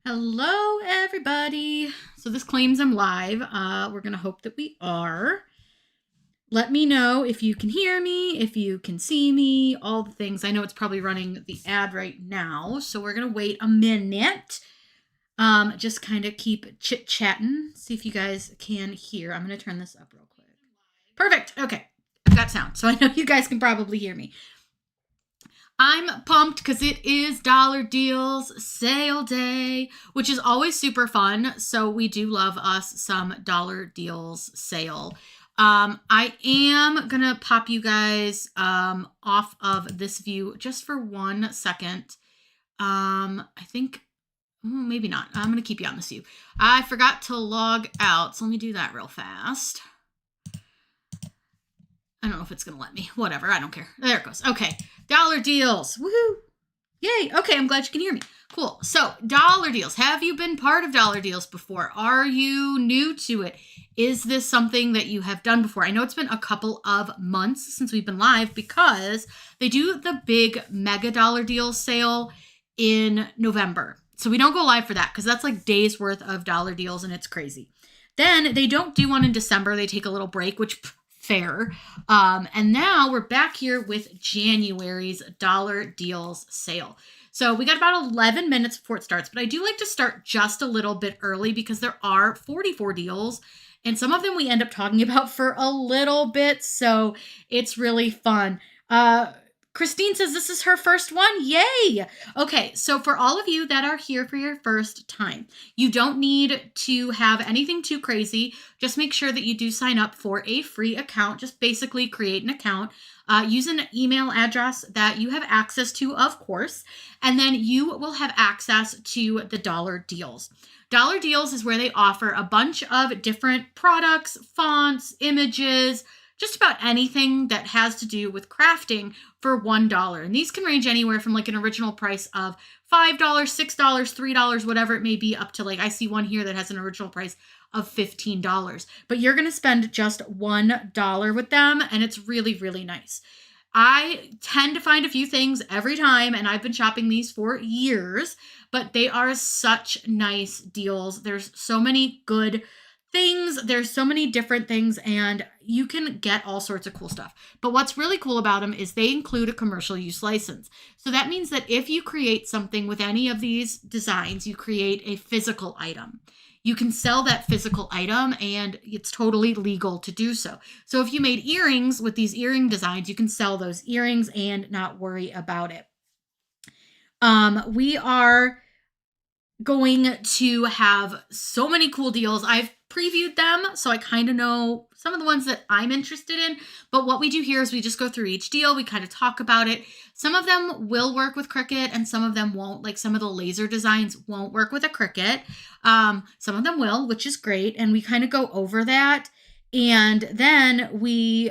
Hello, everybody. So this claims I'm live. We're going to hope that we are. Let me know if you can hear me, if you can see me, all the things. I know it's probably running the ad right now, so we're going to wait a minute. Just kind of keep chit-chatting, see if you guys can hear. I'm going to turn this up real quick. Perfect. Okay. I've got sound, so I know you guys can probably hear me. I'm pumped because it is Dollar Deals sale day, which is always super fun. So we do love us some Dollar Deals sale. I am going to pop you guys off of this view just for 1 second. I think maybe not. I'm going to keep you on this view. I forgot to log out, so let me do that real fast. I don't know if it's going to let me. Whatever. I don't care. There it goes. Okay. Dollar Deals. Woohoo. Yay. Okay. I'm glad you can hear me. Cool. So Dollar Deals. Have you been part of Dollar Deals before? Are you new to it? Is this something that you have done before? I know it's been a couple of months since we've been live because they do the big mega Dollar Deals sale in November. So we don't go live for that because that's like days worth of Dollar Deals and it's crazy. Then they don't do one in December. They take a little break, which fair. And now we're back here with January's Dollar Deals sale. So we got about 11 minutes before it starts, but I do like to start just a little bit early because there are 44 deals and some of them we end up talking about for a little bit. So it's really fun. Christine says this is her first one. Yay! Okay, so for all of you that are here for your first time, you don't need to have anything too crazy. Just make sure that you do sign up for a free account. Just basically create an account. Use an email address that you have access to, of course, and then you will have access to the Dollar Deals. Dollar Deals is where they offer a bunch of different products, fonts, images, just about anything that has to do with crafting for $1. And these can range anywhere from like an original price of $5, $6, $3, whatever it may be, up to like, I see one here that has an original price of $15. But you're going to spend just $1 with them, and it's really, really nice. I tend to find a few things every time, and I've been shopping these for years, but they are such nice deals. There's so many good things. There's so many different things, and you can get all sorts of cool stuff. But what's really cool about them is they include a commercial use license. So that means that if you create something with any of these designs, you create a physical item. You can sell that physical item, and it's totally legal to do so. So if you made earrings with these earring designs, you can sell those earrings and not worry about it. We are going to have so many cool deals. I've previewed them, so I kind of know some of the ones that I'm interested in. But what we do here is we just go through each deal. We kind of talk about it. Some of them will work with CRICUT and some of them won't. Like some of the laser designs won't work with a CRICUT. Some of them will, which is great. And we kind of go over that. And then we...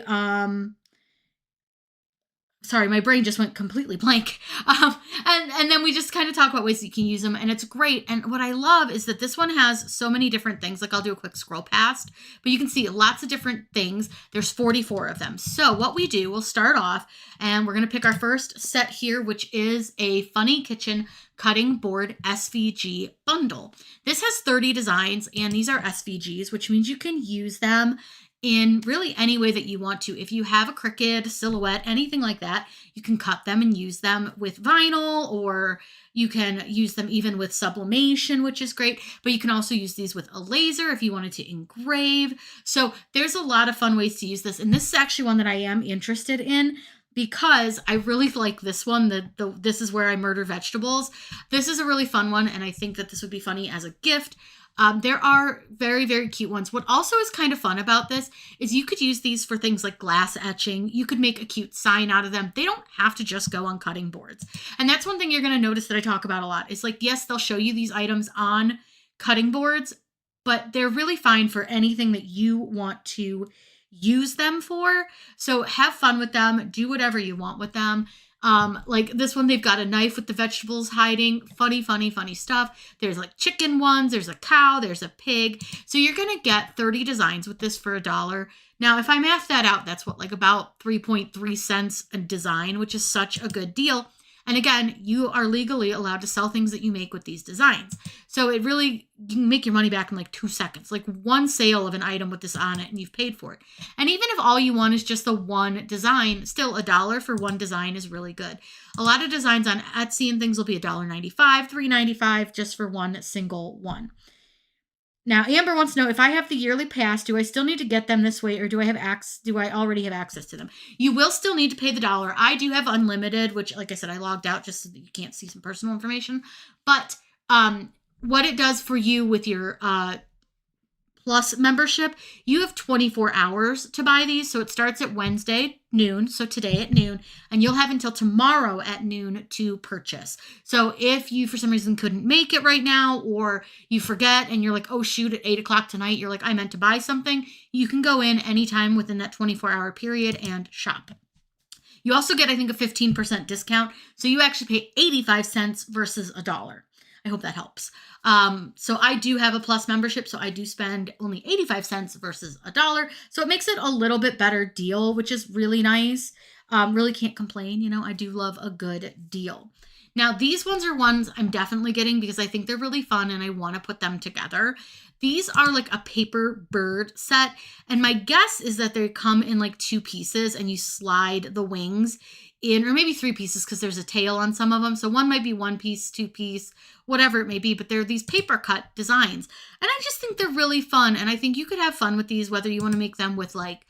sorry, my brain just went completely blank. And then we just kind of talk about ways that you can use them, and it's great. And what I love is that this one has so many different things. Like I'll do a quick scroll past, but you can see lots of different things. There's 44 of them. So what we do, we'll start off, and we're going to pick our first set here, which is a Funny Kitchen Cutting Board SVG bundle. This has 30 designs, and these are SVGs, which means you can use them in really any way that you want to. If you have a Cricut, silhouette, anything like that, you can cut them and use them with vinyl, or you can use them even with sublimation, which is great. But you can also use these with a laser if you wanted to engrave. So there's a lot of fun ways to use this. And this is actually one that I am interested in because I really like this one. This is where I murder vegetables. This is a really fun one, and I think that this would be funny as a gift. There are very, very cute ones. What also is kind of fun about this is you could use these for things like glass etching. You could make a cute sign out of them. They don't have to just go on cutting boards. And that's one thing you're going to notice that I talk about a lot. Is like, yes, they'll show you these items on cutting boards, but they're really fine for anything that you want to use them for. So have fun with them. Do whatever you want with them. Like this one, they've got a knife with the vegetables hiding. Funny, funny, funny stuff. There's like chicken ones. There's a cow. There's a pig. So you're going to get 30 designs with this for $1. Now, if I math that out, that's what, like about 3.3 cents a design, which is such a good deal. And again, you are legally allowed to sell things that you make with these designs. So it really, you can make your money back in like 2 seconds, like one sale of an item with this on it and you've paid for it. And even if all you want is just the one design, still $1 for one design is really good. A lot of designs on Etsy and things will be $1.95, $3.95 just for one single one. Now, Amber wants to know, if I have the yearly pass, do I still need to get them this way, or do I already have access to them? You will still need to pay the $1. I do have unlimited, which, like I said, I logged out just so that you can't see some personal information. But what it does for you with your Plus membership, you have 24 hours to buy these. So it starts at Wednesday noon, so today at noon, and you'll have until tomorrow at noon to purchase. So if you for some reason couldn't make it right now, or you forget and you're like, oh shoot, at 8 o'clock tonight, you're like, I meant to buy something, you can go in anytime within that 24-hour period and shop. You also get, I think, a 15% discount. So you actually pay 85 cents versus $1. I hope that helps. So I do have a Plus membership, so I do spend only 85 cents versus $1. So it makes it a little bit better deal, which is really nice. Really can't complain. You know, I do love a good deal. Now, these ones are ones I'm definitely getting because I think they're really fun and I want to put them together. These are like a paper bird set. And my guess is that they come in like 2 pieces and you slide the wings in, or maybe 3 pieces because there's a tail on some of them. So one might be 1 piece, 2 piece, whatever it may be, but they're these paper cut designs. And I just think they're really fun. And I think you could have fun with these, whether you want to make them with like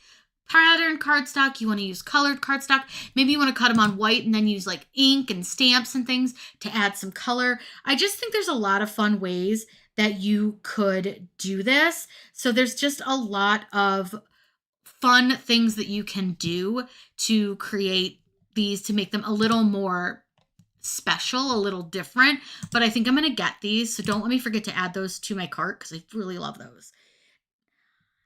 pattern cardstock, you want to use colored cardstock, maybe you want to cut them on white and then use like ink and stamps and things to add some color. I just think there's a lot of fun ways that you could do this. So there's just a lot of fun things that you can do to create these, to make them a little more special, a little different. But I think I'm going to get these, so don't let me forget to add those to my cart because I really love those.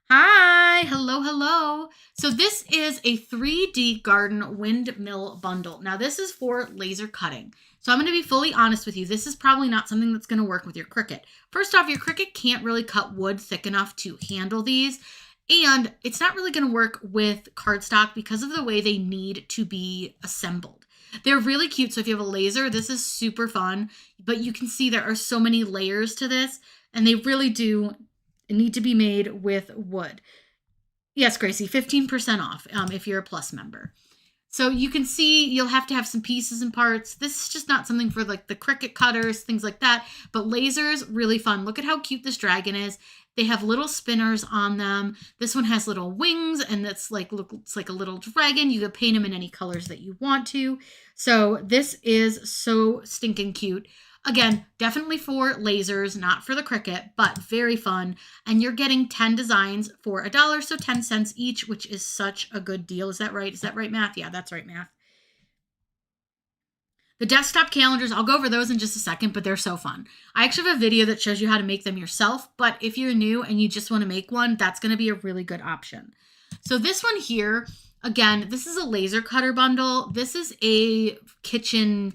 Hi, hello. So this is a 3D garden windmill bundle. Now this is for laser cutting. So I'm going to be fully honest with you. This is probably not something that's going to work with your Cricut. First off, your Cricut can't really cut wood thick enough to handle these. And it's not really going to work with cardstock because of the way they need to be assembled. They're really cute. So if you have a laser, this is super fun. But you can see there are so many layers to this. And they really do need to be made with wood. Yes, Gracie, 15% off if you're a Plus member. So you can see you'll have to have some pieces and parts. This is just not something for like the Cricut cutters, things like that. But lasers, really fun. Look at how cute this dragon is. They have little spinners on them. This one has little wings and that's like, looks like a little dragon. You can paint them in any colors that you want to. So this is so stinking cute. Again, definitely for lasers, not for the Cricut, but very fun. And you're getting 10 designs for $1, so 10 cents each, which is such a good deal. Is that right? Is that right, math? Yeah, that's right, math. The desktop calendars, I'll go over those in just a second, but they're so fun. I actually have a video that shows you how to make them yourself, but if you're new and you just want to make one, that's going to be a really good option. So this one here, again, this is a laser cutter bundle. This is a kitchen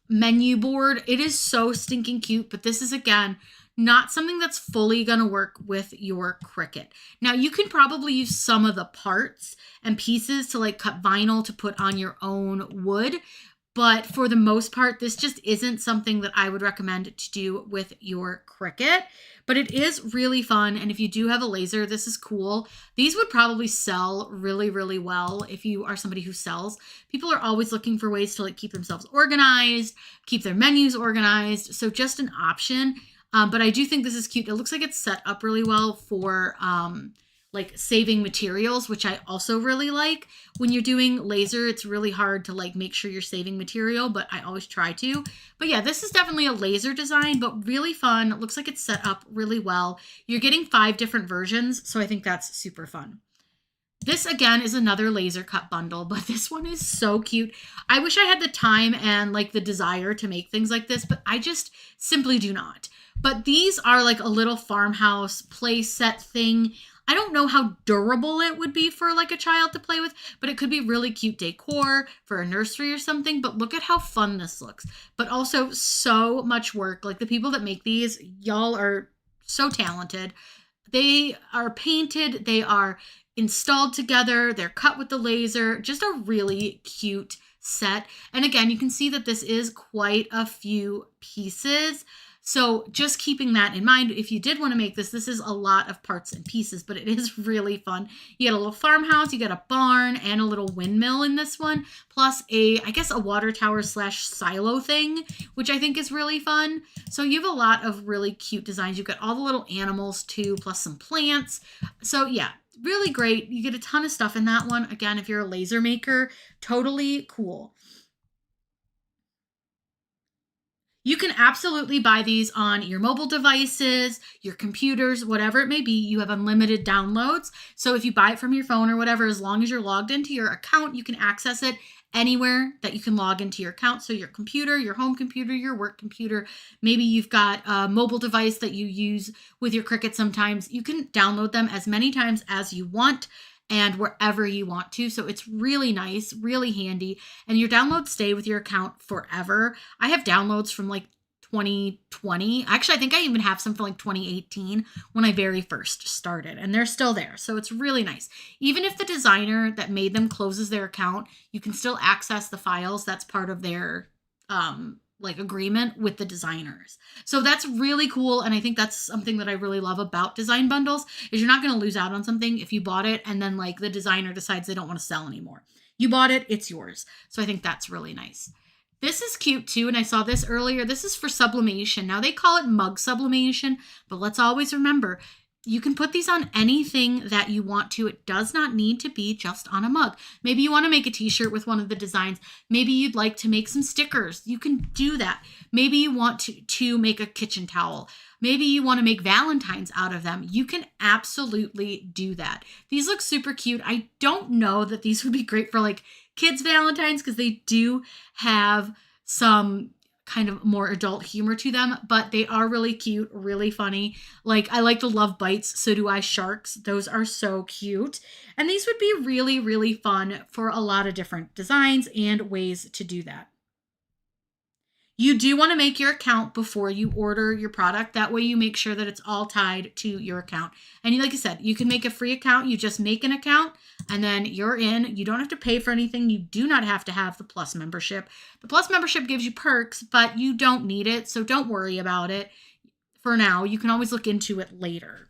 menu board. It is so stinking cute, but this is, again, not something that's fully going to work with your Cricut. Now, you can probably use some of the parts and pieces to like cut vinyl to put on your own wood. But for the most part, this just isn't something that I would recommend to do with your Cricut. But it is really fun. And if you do have a laser, this is cool. These would probably sell really, really well if you are somebody who sells. People are always looking for ways to like keep themselves organized, keep their menus organized. So just an option. But I do think this is cute. It looks like it's set up really well for like saving materials, which I also really like. When you're doing laser, it's really hard to like make sure you're saving material, but I always try to. But yeah, this is definitely a laser design, but really fun. It looks like it's set up really well. You're getting 5 different versions, so I think that's super fun. This, again, is another laser cut bundle, but this one is so cute. I wish I had the time and like the desire to make things like this, but I just simply do not. But these are like a little farmhouse play set thing. I don't know how durable it would be for like a child to play with, but it could be really cute decor for a nursery or something. But look at how fun this looks. But also so much work. Like the people that make these, y'all are so talented. They are painted. They are installed together. They're cut with the laser. Just a really cute set. And again, you can see that this is quite a few pieces. So just keeping that in mind, if you did want to make this, this is a lot of parts and pieces, but it is really fun. You get a little farmhouse, you get a barn, and a little windmill in this one, plus I guess a water tower / silo thing, which I think is really fun. So you have a lot of really cute designs. You've got all the little animals too, plus some plants. So yeah, really great. You get a ton of stuff in that one. Again, if you're a laser maker, totally cool. You can absolutely buy these on your mobile devices, your computers, whatever it may be. You have unlimited downloads. So if you buy it from your phone or whatever, as long as you're logged into your account, you can access it anywhere that you can log into your account. So your computer, your home computer, your work computer, maybe you've got a mobile device that you use with your CRICUT sometimes. You can download them as many times as you want and wherever you want to. So it's really nice, really handy. And your downloads stay with your account forever. I have downloads from like 2020. Actually, I think I even have some from like 2018 when I very first started, and they're still there. So it's really nice. Even if the designer that made them closes their account, you can still access the files. That's part of their like agreement with the designers. So that's really cool. And I think that's something that I really love about design bundles is you're not going to lose out on something if you bought it and then like the designer decides they don't want to sell anymore. You bought it, it's yours. So I think that's really nice. This is cute too, and I saw this earlier. This is for sublimation. Now they call it mug sublimation, but let's always remember, you can put these on anything that you want to. It does not need to be just on a mug. Maybe you want to make a t-shirt with one of the designs. Maybe you'd like to make some stickers. You can do that. Maybe you want to make a kitchen towel. Maybe you want to make Valentines out of them. You can absolutely do that. These look super cute. I don't know that these would be great for like kids' Valentines because they do have some kind of more adult humor to them, but they are really cute, really funny. Like I like the love bites, so do I sharks. Those are so cute. And these would be really, really fun for a lot of different designs and ways to do that. You do want to make your account before you order your product. That way you make sure that it's all tied to your account. And like I said, you can make a free account. You just make an account and then you're in. You don't have to pay for anything. You do not have to have the Plus membership. The Plus membership gives you perks, but you don't need it. So don't worry about it for now. You can always look into it later.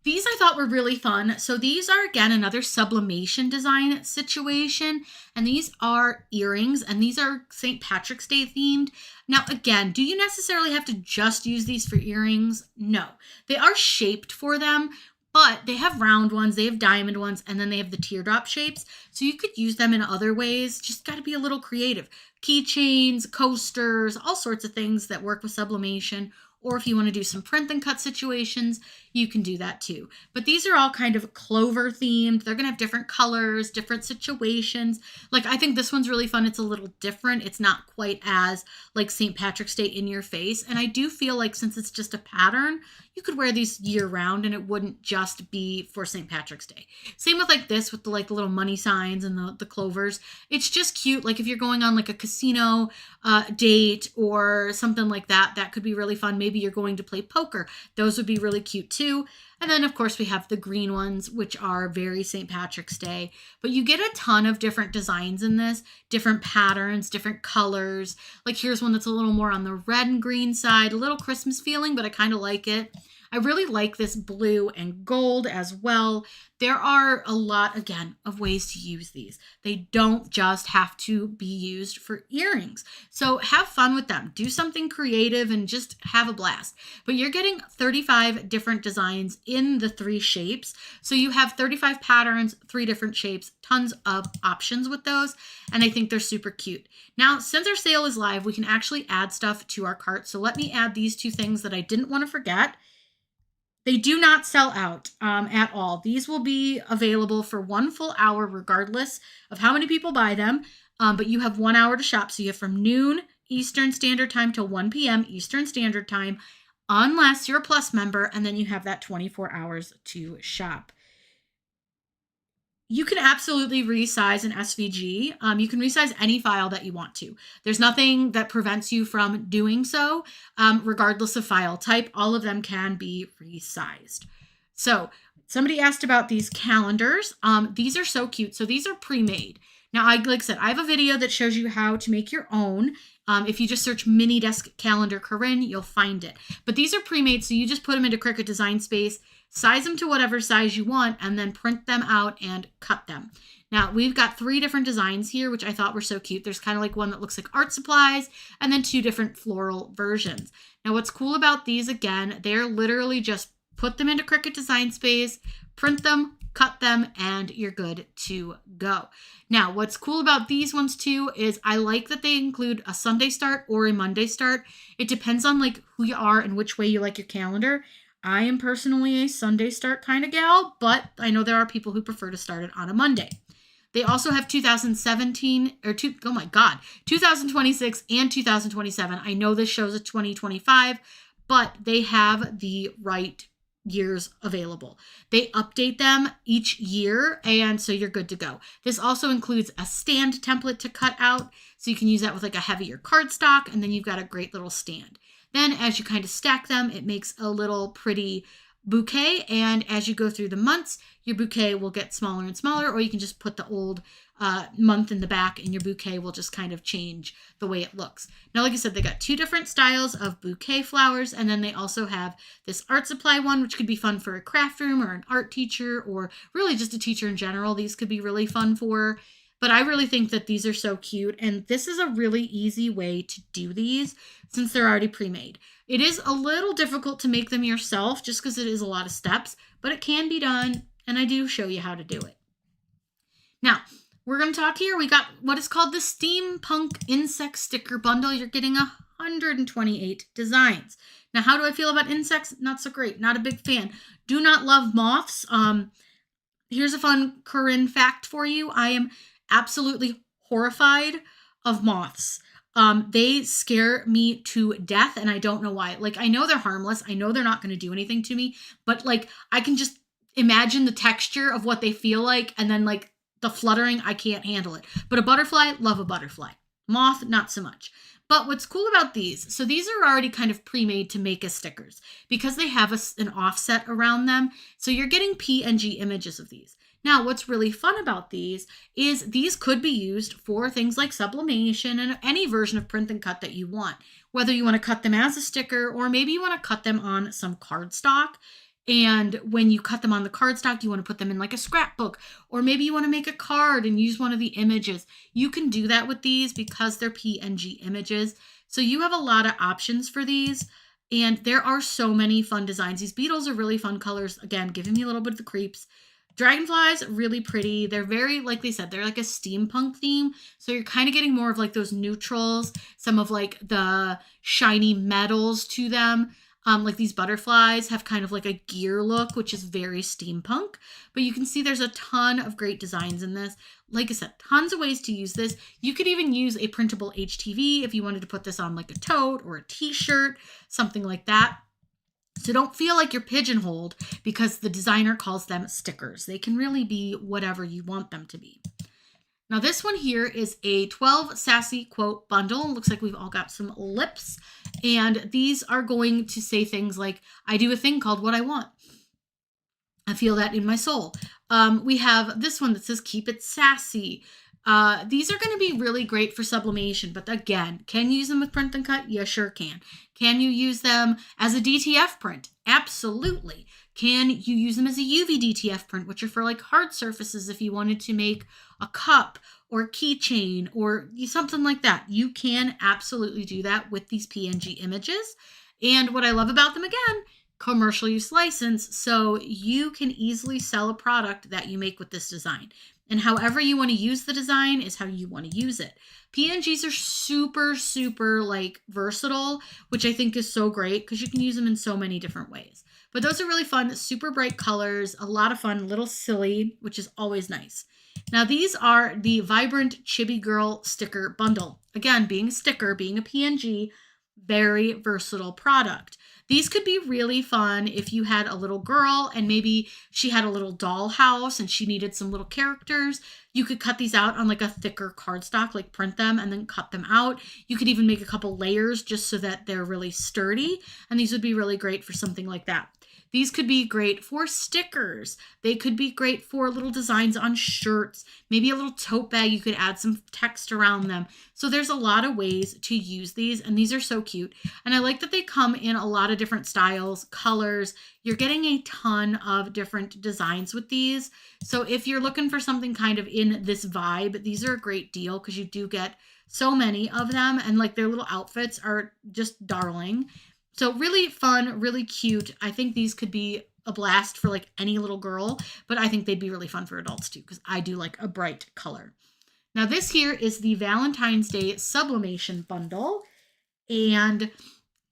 These I thought were really fun. So these are, again, another sublimation design situation. And these are earrings, and these are St. Patrick's Day themed. Now, again, do you necessarily have to just use these for earrings? No. They are shaped for them, but they have round ones, they have diamond ones, and then they have the teardrop shapes. So you could use them in other ways. Just got to be a little creative. Keychains, coasters, all sorts of things that work with sublimation. Or if you want to do some print and cut situations, you can do that too. But these are all kind of clover themed. They're going to have different colors, different situations. Like I think this one's really fun. It's a little different. It's not quite as like St. Patrick's Day in your face. And I do feel like since it's just a pattern, you could wear these year round and it wouldn't just be for St. Patrick's Day. Same with like this with the like the little money signs and the clovers. It's just cute. Like if you're going on like a casino date or something like that, that could be really fun. Maybe you're going to play poker. Those would be really cute too. And then of course we have the green ones, which are very St. Patrick's Day, but you get a ton of different designs in this, different patterns, different colors. Like here's one that's a little more on the red and green side, a little Christmas feeling, but I kind of like it. I really like this blue and gold as well. There are a lot, again, of ways to use these. They don't just have to be used for earrings. So have fun with them. Do something creative and just have a blast. But you're getting 35 different designs in the 3 shapes. So you have 35 patterns, 3 different shapes, tons of options with those. And I think they're super cute. Now, since our sale is live, we can actually add stuff to our cart. So let me add these 2 things that I didn't want to forget. They do not sell out at all. These will be available for 1 full hour regardless of how many people buy them. But you have 1 hour to shop. So you have from noon Eastern Standard Time to 1 p.m. Eastern Standard Time, unless you're a Plus member, and then you have that 24 hours to shop. You can absolutely resize an SVG. You can resize any file that you want to. There's nothing that prevents you from doing so, regardless of file type. All of them can be resized. So somebody asked about these calendars. These are so cute. So these are pre-made. Now, like I said, I have a video that shows you how to make your own. If you just search mini desk calendar Corinne, you'll find it. But these are pre-made, so you just put them into CRICUT Design Space, size them to whatever size you want, and then print them out and cut them. Now, we've got 3 different designs here, which I thought were so cute. There's kind of like one that looks like art supplies, and then 2 different floral versions. Now, what's cool about these, again, they're literally just put them into CRICUT Design Space, print them, cut them, and you're good to go. Now, what's cool about these ones too is I like that they include a Sunday start or a Monday start. It depends on like who you are and which way you like your calendar. I am personally a Sunday start kind of gal, but I know there are people who prefer to start it on a Monday. They also have 2026 and 2027. I know this shows a 2025, but they have the right years available. They update them each year, and so you're good to go. This also includes a stand template to cut out, so you can use that with like a heavier cardstock, and then you've got a great little stand. Then as you kind of stack them, it makes a little pretty bouquet, and as you go through the months, your bouquet will get smaller and smaller, or you can just put the old month in the back and your bouquet will just kind of change the way it looks. Now, like I said, they got 2 different styles of bouquet flowers, and then they also have this art supply one, which could be fun for a craft room or an art teacher, or really just a teacher in general. These could be really fun for, but I really think that these are so cute, and this is a really easy way to do these since they're already pre-made. It is a little difficult to make them yourself just because it is a lot of steps, but it can be done, and I do show you how to do it. Now, we're going to talk here. We got what is called the Steampunk Insect Sticker Bundle. You're getting 128 designs. Now, how do I feel about insects? Not so great. Not a big fan. Do not love moths. Here's a fun Corinne fact for you. I am absolutely horrified of moths. They scare me to death, and I don't know why. Like, I know they're harmless. I know they're not going to do anything to me, but like, I can just imagine the texture of what they feel like, and then like the fluttering, I can't handle it. But a butterfly, love a butterfly. Moth, not so much. But what's cool about these, so these are already kind of pre-made to make as stickers because they have an offset around them. So you're getting PNG images of these. Now, what's really fun about these is these could be used for things like sublimation and any version of print and cut that you want. Whether you want to cut them as a sticker or maybe you want to cut them on some cardstock. And when you cut them on the cardstock, you want to put them in like a scrapbook, or maybe you want to make a card and use one of the images. You can do that with these because they're PNG images. So you have a lot of options for these, and there are so many fun designs. These beetles are really fun colors. Again, giving me a little bit of the creeps. Dragonflies, really pretty. They're very, like they said, they're like a steampunk theme. So you're kind of getting more of like those neutrals, some of like the shiny metals to them. Like these butterflies have kind of like a gear look, which is very steampunk, but you can see there's a ton of great designs in this. Like I said, tons of ways to use this. You could even use a printable HTV if you wanted to put this on like a tote or a t-shirt, something like that. So don't feel like you're pigeonholed because the designer calls them stickers. They can really be whatever you want them to be. Now this one here is a 12 sassy quote bundle. Looks like we've all got some lips. And these are going to say things like, I do a thing called what I want. I feel that in my soul. We have this one that says, keep it sassy. These are going to be really great for sublimation. But again, can you use them with print and cut? You sure can. Can you use them as a DTF print? Absolutely. Can you use them as a UV DTF print, which are for like hard surfaces if you wanted to make a cup or a keychain or something like that? You can absolutely do that with these PNG images. And what I love about them, again, commercial use license, so you can easily sell a product that you make with this design. And however you want to use the design is how you want to use it. PNGs are super, super like versatile, which I think is so great because you can use them in so many different ways. But those are really fun, super bright colors, a lot of fun, a little silly, which is always nice. Now these are the Vibrant Chibi Girl Sticker Bundle. Again, being a sticker, being a PNG, very versatile product. These could be really fun if you had a little girl and maybe she had a little doll house and she needed some little characters. You could cut these out on like a thicker cardstock, like print them and then cut them out. You could even make a couple layers just so that they're really sturdy. And these would be really great for something like that. These could be great for stickers. They could be great for little designs on shirts, maybe a little tote bag. You could add some text around them. So there's a lot of ways to use these, and these are so cute. And I like that they come in a lot of different styles, colors. You're getting a ton of different designs with these. So if you're looking for something kind of in this vibe, these are a great deal because you do get so many of them, and like their little outfits are just darling. So really fun, really cute. I think these could be a blast for like any little girl, but I think they'd be really fun for adults too because I do like a bright color. Now this here is the Valentine's Day Sublimation Bundle, and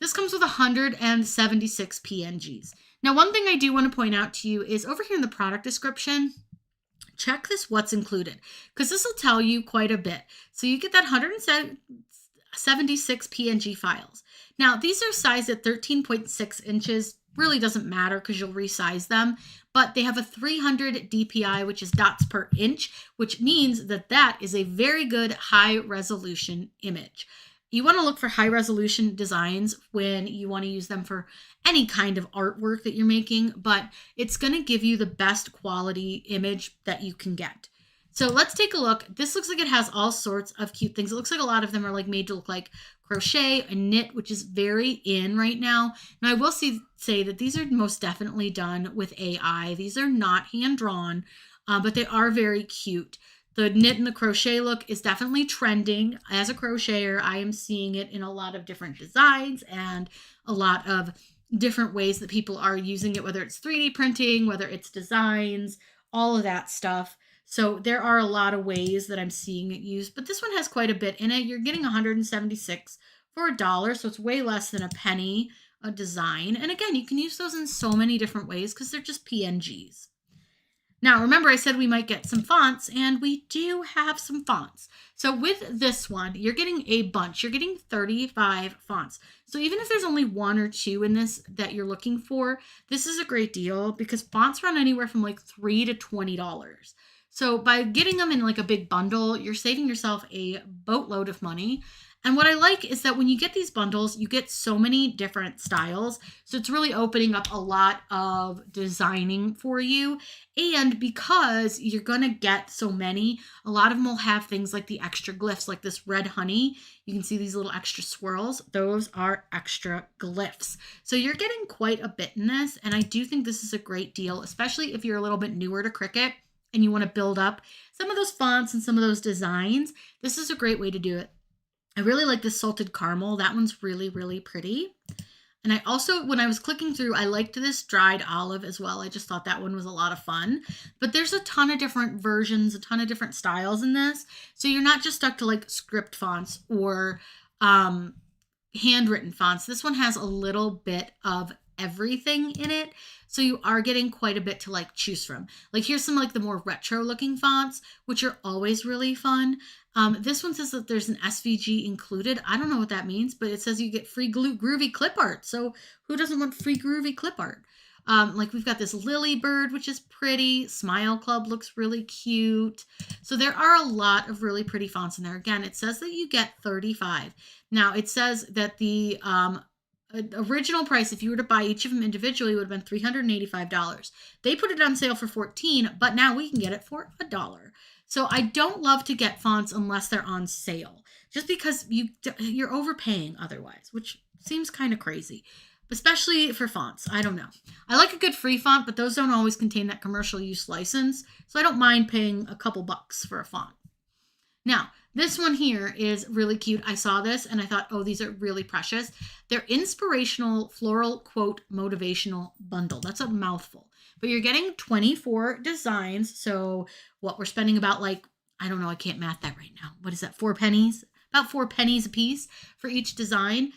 this comes with 176 PNGs. Now one thing I do want to point out to you is over here in the product description, check this what's included because this will tell you quite a bit. So you get that 176 PNG files. Now these are sized at 13.6 inches. Really doesn't matter because you'll resize them, but they have a 300 DPI, which is dots per inch, which means that that is a very good high resolution image. You want to look for high resolution designs when you want to use them for any kind of artwork that you're making, but it's going to give you the best quality image that you can get. So let's take a look. This looks like it has all sorts of cute things. It looks like a lot of them are like made to look like crochet and knit, which is very in right now. Now I will say that these are most definitely done with AI. These are not hand drawn, but they are very cute. The knit and the crochet look is definitely trending. As a crocheter, I am seeing it in a lot of different designs and a lot of different ways that people are using it, whether it's 3D printing, whether it's designs, all of that stuff. So there are a lot of ways that I'm seeing it used, but this one has quite a bit in it. You're getting 176 for $1, so it's way less than a penny a design. And again, you can use those in so many different ways because they're just PNGs. Now, remember I said we might get some fonts, and we do have some fonts. So with this one, you're getting a bunch. You're getting 35 fonts. So even if there's only one or two in this that you're looking for, this is a great deal because fonts run anywhere from like $3 to $20. So by getting them in like a big bundle, you're saving yourself a boatload of money. And what I like is that when you get these bundles, you get so many different styles. So it's really opening up a lot of designing for you. And because you're going to get so many, a lot of them will have things like the extra glyphs, like this red honey. You can see these little extra swirls. Those are extra glyphs. So you're getting quite a bit in this. And I do think this is a great deal, especially if you're a little bit newer to Cricut and you want to build up some of those fonts and some of those designs. This is a great way to do it. I really like this salted caramel. That one's really, really pretty. And I also, when I was clicking through, I liked this dried olive as well. I just thought that one was a lot of fun. But there's a ton of different versions, a ton of different styles in this. So you're not just stuck to like script fonts or handwritten fonts. This one has a little bit of everything in it. So you are getting quite a bit to like choose from. Like here's some like the more retro looking fonts, which are always really fun. This one says that there's an SVG included. I don't know what that means, but it says you get free groovy clip art. So who doesn't want free groovy clip art? Like we've got this Lily Bird, which is pretty. Smile Club looks really cute. So there are a lot of really pretty fonts in there. Again, it says that you get 35. Now it says that the original price, if you were to buy each of them individually, would have been $385. They put it on sale for $14, but now we can get it for $1. So I don't love to get fonts unless they're on sale, just because you're overpaying otherwise, which seems kind of crazy, especially for fonts. I don't know. I like a good free font, but those don't always contain that commercial use license, so I don't mind paying a couple bucks for a font. Now, this one here is really cute. I saw this and I thought, oh, these are really precious. They're inspirational floral quote motivational bundle. That's a mouthful, but you're getting 24 designs. So what we're spending about like, I don't know, I can't math that right now. What is that? 4 pennies? About 4 pennies a piece for each design.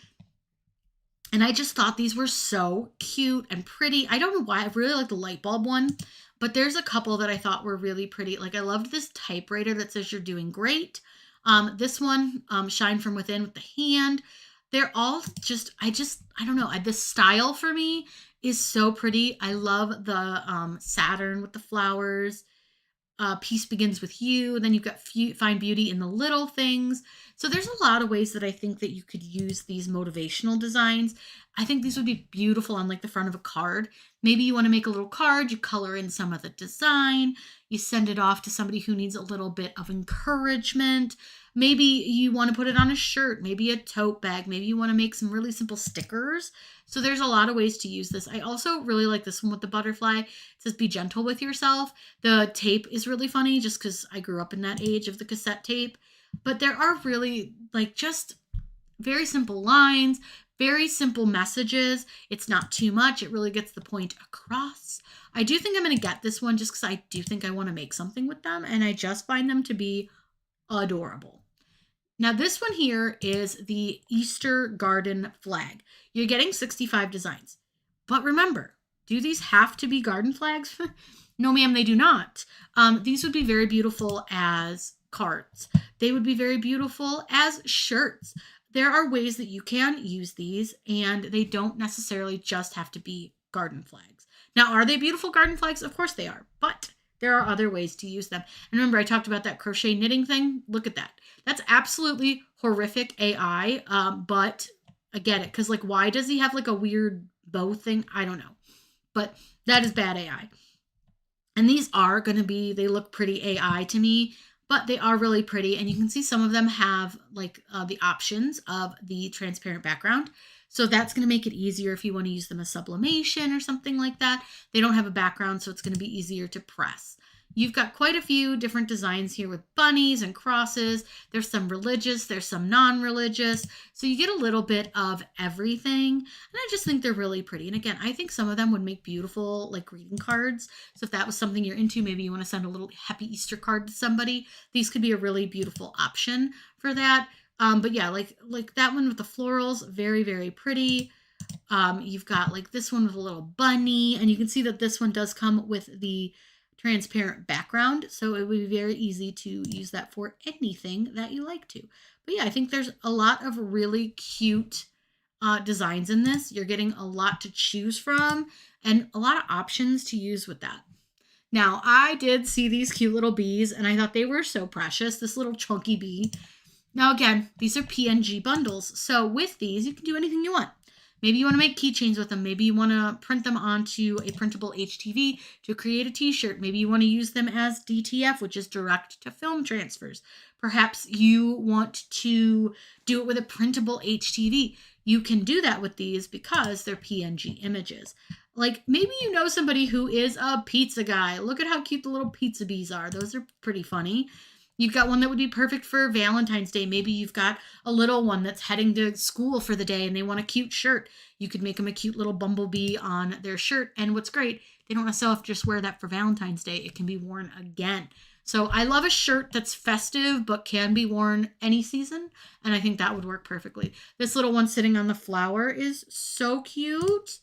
And I just thought these were so cute and pretty. I don't know why. I really like the light bulb one, but there's a couple that I thought were really pretty. Like I loved this typewriter that says you're doing great. This one, Shine From Within with the hand. They're all just, I don't know. The style for me is so pretty. I love the Saturn with the flowers. Peace Begins With You. And then you've got Find Beauty in the Little Things. So there's a lot of ways that I think that you could use these motivational designs. I think these would be beautiful on like the front of a card. Maybe you want to make a little card, you color in some of the design, you send it off to somebody who needs a little bit of encouragement. Maybe you want to put it on a shirt, maybe a tote bag, maybe you want to make some really simple stickers. So there's a lot of ways to use this. I also really like this one with the butterfly. It says be gentle with yourself. The tape is really funny just because I grew up in that age of the cassette tape. But there are really like just very simple lines, very simple messages. It's not too much. It really gets the point across. I do think I'm going to get this one just because I do think I want to make something with them. And I just find them to be adorable. Now this one here is the Easter garden flag. You're getting 65 designs. But remember, do these have to be garden flags? No, ma'am, they do not. These would be very beautiful as cards. They would be very beautiful as shirts. There are ways that you can use these, and they don't necessarily just have to be garden flags. Now, are they beautiful garden flags? Of course they are, but there are other ways to use them. And remember, I talked about that crochet knitting thing. Look at that. That's absolutely horrific AI, but I get it. Because, like, why does he have, like, a weird bow thing? I don't know. But that is bad AI. And these are going to be, they look pretty AI to me, but they are really pretty. And you can see some of them have, like, the options of the transparent background. So that's going to make it easier if you want to use them as sublimation or something like that. They don't have a background, so it's going to be easier to press. You've got quite a few different designs here with bunnies and crosses. There's some religious, there's some non-religious. So you get a little bit of everything. And I just think they're really pretty. And again, I think some of them would make beautiful like greeting cards. So if that was something you're into, maybe you want to send a little happy Easter card to somebody, these could be a really beautiful option for that. But yeah, like that one with the florals, very, very pretty. You've got like this one with a little bunny, and you can see that this one does come with the transparent background, so it would be very easy to use that for anything that you like to. But yeah, I think there's a lot of really cute designs in this. You're getting a lot to choose from and a lot of options to use with that. Now, I did see these cute little bees, and I thought they were so precious, this little chunky bee. Now, again, these are PNG bundles, so with these, you can do anything you want. Maybe you want to make keychains with them. Maybe you want to print them onto a printable HTV to create a t-shirt. Maybe you want to use them as DTF, which is direct to film transfers. Perhaps you want to do it with a printable HTV. You can do that with these because they're PNG images. Like maybe you know somebody who is a pizza guy. Look at how cute the little pizza bees are. Those are pretty funny. You've got one that would be perfect for Valentine's Day. Maybe you've got a little one that's heading to school for the day and they want a cute shirt. You could make them a cute little bumblebee on their shirt. And what's great, they don't necessarily have to just wear that for Valentine's Day. It can be worn again. So I love a shirt that's festive but can be worn any season. And I think that would work perfectly. This little one sitting on the flower is so cute.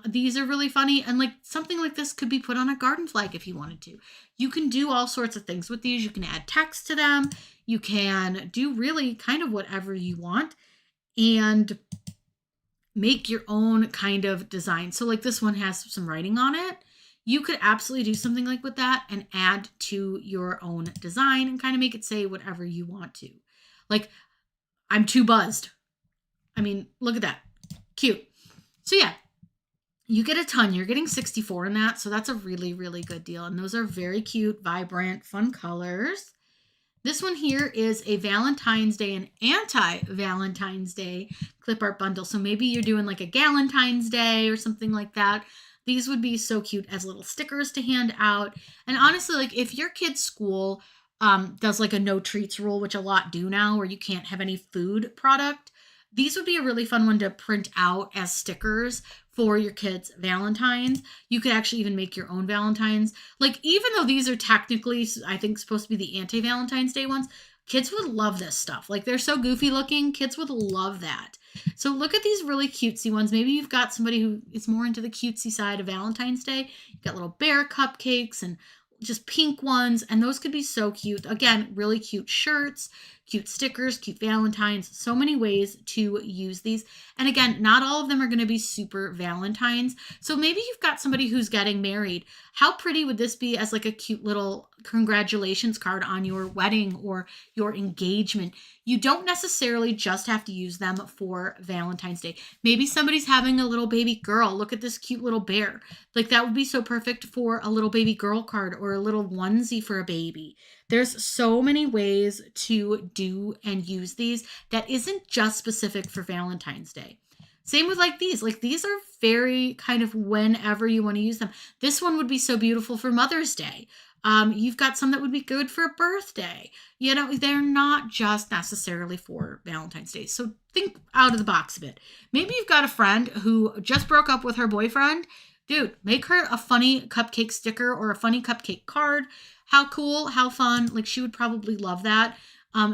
These are really funny, and like something like this could be put on a garden flag if you wanted to. You can do all sorts of things with these. You can add text to them. You can do really kind of whatever you want and make your own kind of design. So like this one has some writing on it. You could absolutely do something like with that and add to your own design and kind of make it say whatever you want to. Like, I'm too buzzed. I mean, look at that. Cute. So yeah. You get a ton. You're getting 64 in that. So that's a really, really good deal. And those are very cute, vibrant, fun colors. This one here is a Valentine's Day and anti-Valentine's Day clip art bundle. So maybe you're doing like a Galentine's Day or something like that. These would be so cute as little stickers to hand out. And honestly, like if your kid's school does like a no treats rule, which a lot do now, where you can't have any food product, these would be a really fun one to print out as stickers for your kids' Valentines. You could actually even make your own Valentines. Like, even though these are technically, I think, supposed to be the anti-Valentine's Day ones, kids would love this stuff. Like, they're so goofy looking. Kids would love that. So look at these really cutesy ones. Maybe you've got somebody who is more into the cutesy side of Valentine's Day. You've got little bear cupcakes and just pink ones, and those could be so cute. Again, really cute shirts, cute stickers, cute Valentines, so many ways to use these. And again, not all of them are going to be super Valentines. So maybe you've got somebody who's getting married. How pretty would this be as like a cute little congratulations card on your wedding or your engagement? You don't necessarily just have to use them for Valentine's Day. Maybe somebody's having a little baby girl. Look at this cute little bear. Like that would be so perfect for a little baby girl card or a little onesie for a baby. There's so many ways to do and use these that isn't just specific for Valentine's Day. Same with like these are very kind of whenever you want to use them. This one would be so beautiful for Mother's Day. You've got some that would be good for a birthday. You know, they're not just necessarily for Valentine's Day. So think out of the box a bit. Maybe you've got a friend who just broke up with her boyfriend. Dude, make her a funny cupcake sticker or a funny cupcake card. How cool, how fun. Like she would probably love that.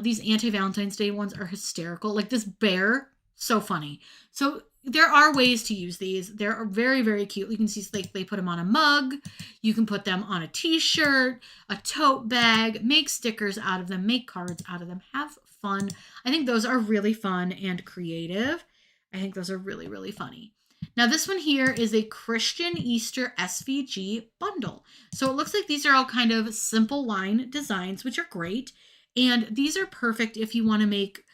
These anti-Valentine's Day ones are hysterical. Like this bear, so funny. So there are ways to use these. They're very, very cute. You can see like they put them on a mug. You can put them on a t-shirt, a tote bag, make stickers out of them, make cards out of them. Have fun. I think those are really fun and creative. I think those are really, really funny. Now this one here is a Christian Easter SVG bundle. So it looks like these are all kind of simple line designs, which are great. And these are perfect if you want to make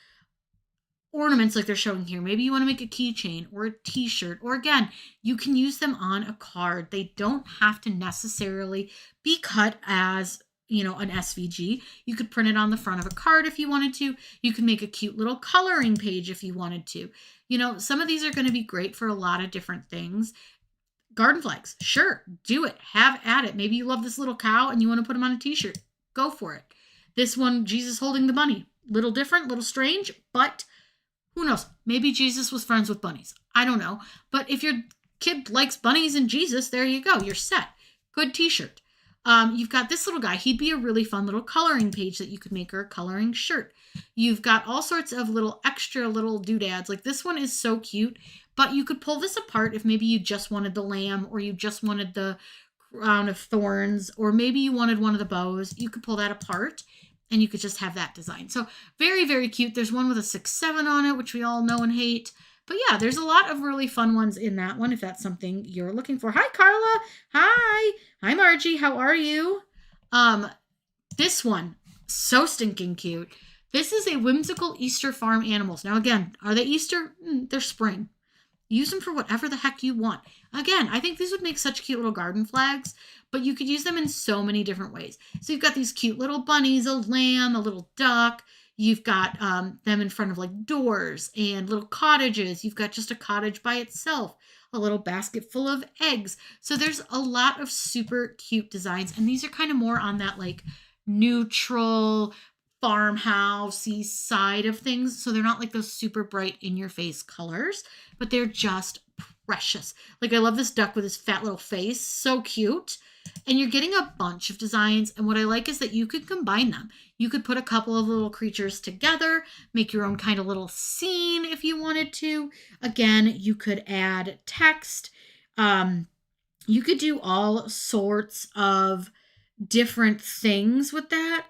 ornaments like they're showing here. Maybe you want to make a keychain or a t-shirt, or again, you can use them on a card. They don't have to necessarily be cut as, you know, an SVG. You could print it on the front of a card if you wanted to. You can make a cute little coloring page if you wanted to. You know, some of these are going to be great for a lot of different things. Garden flags, sure, do it. Have at it. Maybe you love this little cow and you want to put them on a t-shirt. Go for it. This one, Jesus holding the bunny. Little different, little strange, but who knows? Maybe Jesus was friends with bunnies. I don't know. But if your kid likes bunnies and Jesus, there you go. You're set. Good t-shirt. You've got this little guy. He'd be a really fun little coloring page that you could make, or a coloring shirt. You've got all sorts of little extra little doodads. Like this one is so cute, but you could pull this apart if maybe you just wanted the lamb, or you just wanted the crown of thorns, or maybe you wanted one of the bows. You could pull that apart and you could just have that design. So very, very cute. There's one with a 6-7 on it, which we all know and hate. But yeah, there's a lot of really fun ones in that one if that's something you're looking for. Hi, Carla. Hi. Hi, Margie. How are you? This one, so stinking cute. This is a whimsical Easter farm animals. Now, again, are they Easter? They're spring. Use them for whatever the heck you want. Again, I think these would make such cute little garden flags, but you could use them in so many different ways. So you've got these cute little bunnies, a lamb, a little duck. You've got them in front of like doors and little cottages. You've got just a cottage by itself, a little basket full of eggs. So there's a lot of super cute designs. And these are kind of more on that like neutral farmhousey side of things. So they're not like those super bright in your face colors, but they're just precious. Like I love this duck with his fat little face. So cute. And you're getting a bunch of designs. And what I like is that you could combine them. You could put a couple of little creatures together, make your own kind of little scene if you wanted to. Again, you could add text. You could do all sorts of different things with that.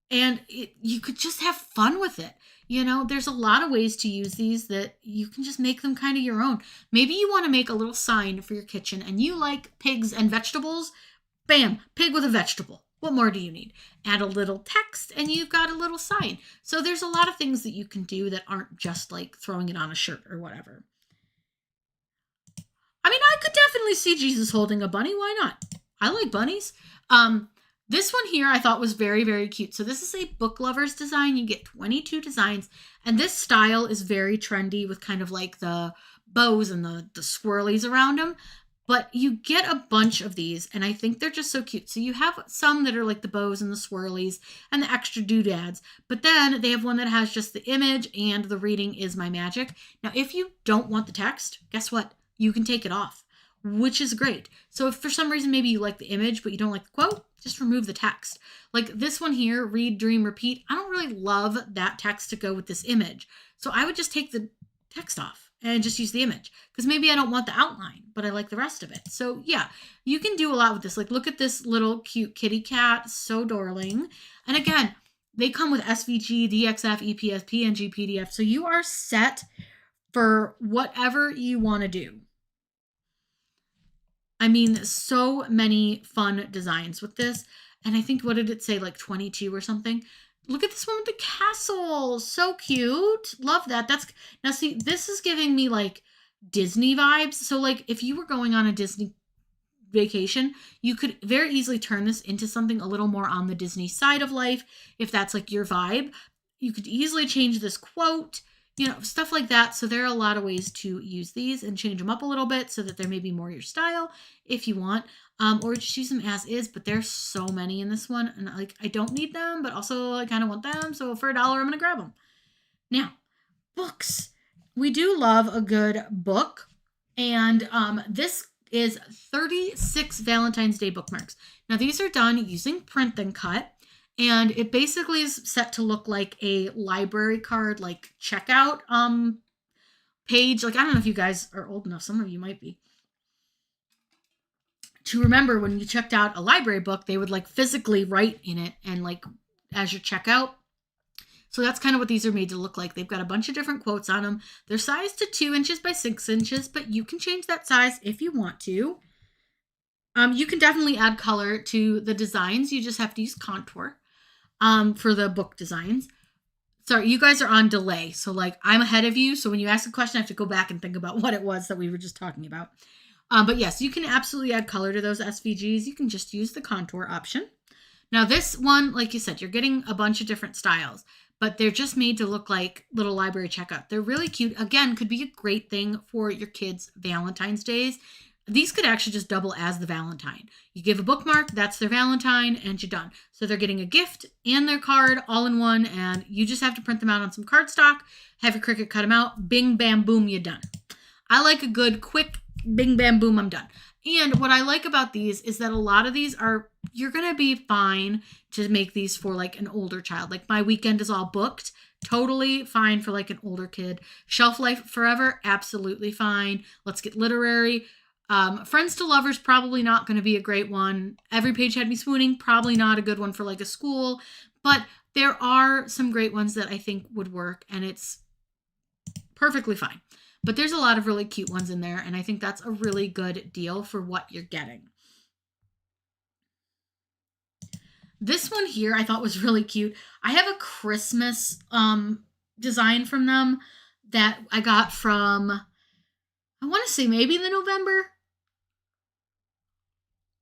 And you could just have fun with it. You know, there's a lot of ways to use these that you can just make them kind of your own. Maybe you want to make a little sign for your kitchen and you like pigs and vegetables. Bam, pig with a vegetable. What more do you need? Add a little text and you've got a little sign. So there's a lot of things that you can do that aren't just like throwing it on a shirt or whatever. I mean, I could definitely see Jesus holding a bunny. Why not? I like bunnies. This one here I thought was very, very cute. So this is a book lover's design. You get 22 designs. And this style is very trendy with kind of like the bows and the swirlies around them. But you get a bunch of these, and I think they're just so cute. So you have some that are like the bows and the swirlies and the extra doodads. But then they have one that has just the image and the reading is my magic. Now, if you don't want the text, guess what? You can take it off, which is great. So if for some reason maybe you like the image, but you don't like the quote, just remove the text. Like this one here, read, dream, repeat. I don't really love that text to go with this image. So I would just take the text off and just use the image because maybe I don't want the outline, but I like the rest of it. So yeah, you can do a lot with this. Like look at this little cute kitty cat. So darling. And again, They come with SVG, DXF, EPS, PNG, PDF. So you are set for whatever you want to do. I mean, so many fun designs with this. And I think, what did it say? Like 22 or something. Look at this one with the castle. So cute. Love that. Now see, this is giving me like Disney vibes. So like if you were going on a Disney vacation, you could very easily turn this into something a little more on the Disney side of life. If that's like your vibe, you could easily change this quote, stuff like that. So there are a lot of ways to use these and change them up a little bit so that they're maybe more your style if you want, or just use them as is. But there's so many in this one, and like I don't need them, but also I kind of want them. So for $1, I'm gonna grab them. Now, books. We do love a good book, and this is 36 Valentine's Day bookmarks. Now these are done using Print and Cut. And it basically is set to look like a library card, like checkout page. Like, I don't know if you guys are old enough. Some of you might be. To remember when you checked out a library book, they would like physically write in it and like as your checkout. So that's kind of what these are made to look like. They've got a bunch of different quotes on them. They're sized to 2 inches by 6 inches, but you can change that size if you want to. You can definitely add color to the designs. You just have to use contour. For the book designs. Sorry, you guys are on delay. So like I'm ahead of you. So when you ask a question, I have to go back and think about what it was that we were just talking about. But yes, you can absolutely add color to those SVGs. You can just use the contour option. Now this one, like you said, you're getting a bunch of different styles, but they're just made to look like little library checkout. They're really cute. Again, could be a great thing for your kids' Valentine's Days. These could actually just double as the Valentine. You give a bookmark, that's their Valentine, and you're done. So they're getting a gift and their card all in one, and you just have to print them out on some cardstock, have your Cricut cut them out, bing, bam, boom, you're done. I like a good, quick, bing, bam, boom, I'm done. And what I like about these is that a lot of these you're going to be fine to make these for like an older child. Like my weekend is all booked. Totally fine for like an older kid. Shelf life forever, absolutely fine. Let's get literary. Friends to Lovers, probably not going to be a great one. Every Page Had Me Swooning, probably not a good one for like a school, but there are some great ones that I think would work, and it's perfectly fine. But there's a lot of really cute ones in there, and I think that's a really good deal for what you're getting. This one here I thought was really cute. I have a Christmas design from them that I got from, I want to say maybe the November.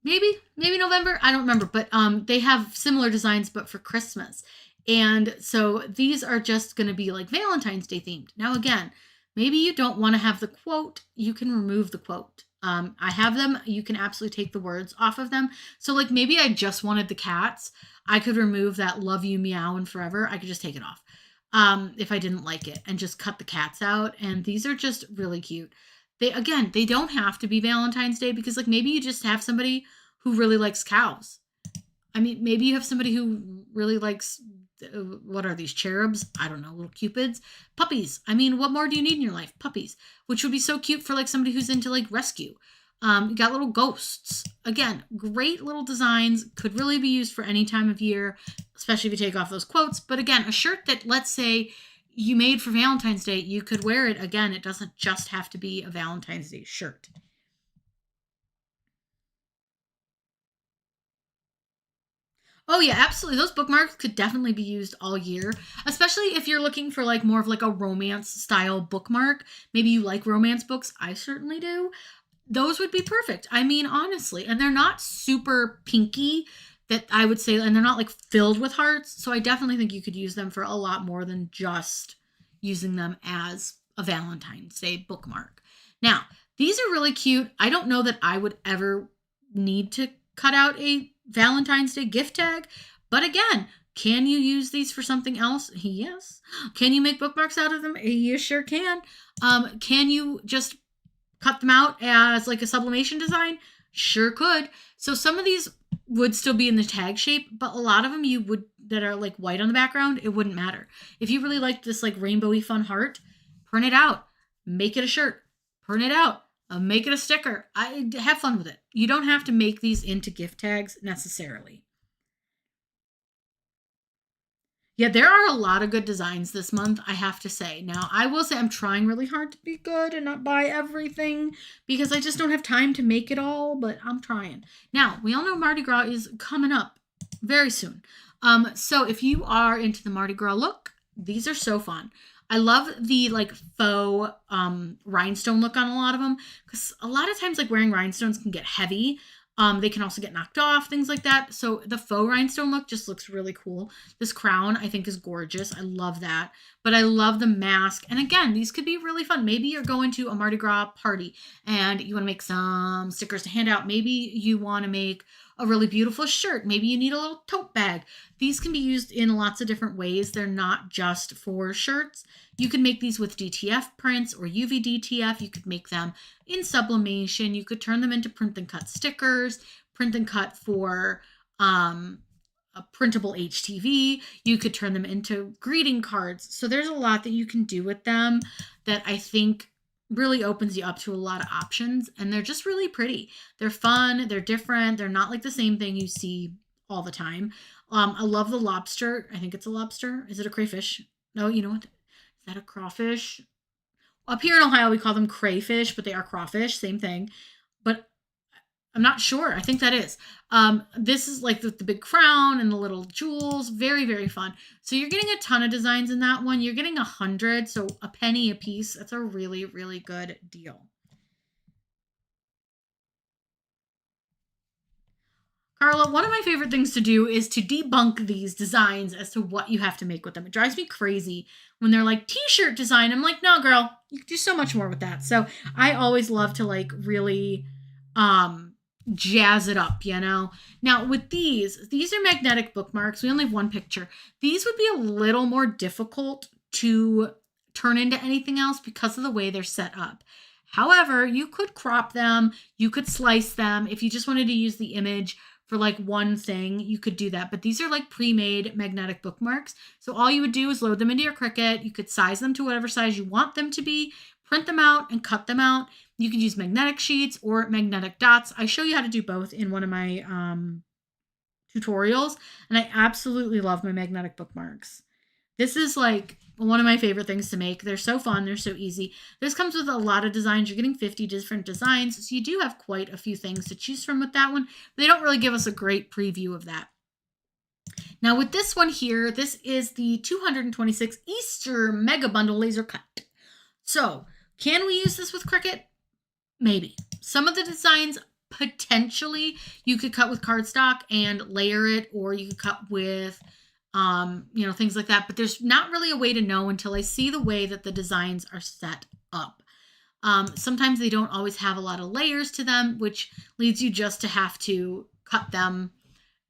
Maybe November. I don't remember, but they have similar designs, but for Christmas. And so these are just going to be like Valentine's Day themed. Now, again, maybe you don't want to have the quote. You can remove the quote. I have them. You can absolutely take the words off of them. So like maybe I just wanted the cats. I could remove that love you, meow, and forever. I could just take it off if I didn't like it and just cut the cats out. And these are just really cute. They don't have to be Valentine's Day because like maybe you just have somebody who really likes cows. I mean, maybe you have somebody who really likes, what are these, cherubs? I don't know, little cupids. Puppies. I mean, what more do you need in your life? Puppies, which would be so cute for like somebody who's into like rescue. You got little ghosts. Again, great little designs. Could really be used for any time of year, especially if you take off those quotes. But again, a shirt that, let's say, you made for Valentine's Day, you could wear it. Again, it doesn't just have to be a Valentine's Day shirt. Oh yeah, absolutely. Those bookmarks could definitely be used all year, especially if you're looking for like more of like a romance style bookmark. Maybe you like romance books. I certainly do. Those would be perfect. I mean, honestly, and they're not super pinky that I would say, and they're not like filled with hearts. So I definitely think you could use them for a lot more than just using them as a Valentine's Day bookmark. Now, these are really cute. I don't know that I would ever need to cut out a Valentine's Day gift tag, but again, can you use these for something else? Yes. Can you make bookmarks out of them? You sure can. Can you just cut them out as like a sublimation design? Sure could. So some of these would still be in the tag shape, but a lot of them that are like white on the background, it wouldn't matter. If you really liked this like rainbowy fun heart, print it out, make it a shirt, print it out, make it a sticker. I have fun with it. You don't have to make these into gift tags necessarily. Yeah, there are a lot of good designs this month, I have to say. Now, I will say I'm trying really hard to be good and not buy everything because I just don't have time to make it all, but I'm trying. Now, we all know Mardi Gras is coming up very soon. So if you are into the Mardi Gras look, these are so fun. I love the like faux rhinestone look on a lot of them because a lot of times like wearing rhinestones can get heavy. They can also get knocked off, things like that. So the faux rhinestone look just looks really cool. This crown I think is gorgeous. I love that. But I love the mask. And again, these could be really fun. Maybe you're going to a Mardi Gras party and you want to make some stickers to hand out. Maybe you want to make a really beautiful shirt. Maybe you need a little tote bag. These can be used in lots of different ways. They're not just for shirts. You can make these with DTF prints or UV DTF. You could make them in sublimation. You could turn them into print and cut stickers, print and cut for a printable HTV. You could turn them into greeting cards. So there's a lot that you can do with them that I think really opens you up to a lot of options, and they're just really pretty. They're fun, they're different, they're not like the same thing you see all the time. I love the lobster. I think it's a lobster. Is it a crayfish? No, you know what? Is that a crawfish? Up here in Ohio, we call them crayfish, but they are crawfish, same thing. But I'm not sure. I think that is. This is like the big crown and the little jewels. Very, very fun. So you're getting a ton of designs in that one. You're getting 100, so a penny a piece. That's a really, really good deal. Carla, one of my favorite things to do is to debunk these designs as to what you have to make with them. It drives me crazy when they're like t-shirt design. I'm like, no, girl, you can do so much more with that. So I always love to like really jazz it up, you know? Now with these are magnetic bookmarks. We only have one picture. These would be a little more difficult to turn into anything else because of the way they're set up. However, you could crop them, you could slice them. If you just wanted to use the image for like one thing, you could do that. But these are like pre-made magnetic bookmarks. So all you would do is load them into your Cricut. You could size them to whatever size you want them to be, print them out and cut them out. You could use magnetic sheets or magnetic dots. I show you how to do both in one of my tutorials, and I absolutely love my magnetic bookmarks. This is like one of my favorite things to make. They're so fun. They're so easy. This comes with a lot of designs. You're getting 50 different designs, so you do have quite a few things to choose from with that one. They don't really give us a great preview of that. Now with this one here, this is the 226 Easter Mega Bundle Laser Cut. So can we use this with Cricut? Maybe. Some of the designs potentially you could cut with cardstock and layer it, or you could cut with things like that. But there's not really a way to know until I see the way that the designs are set up. Sometimes they don't always have a lot of layers to them, which leads you just to have to cut them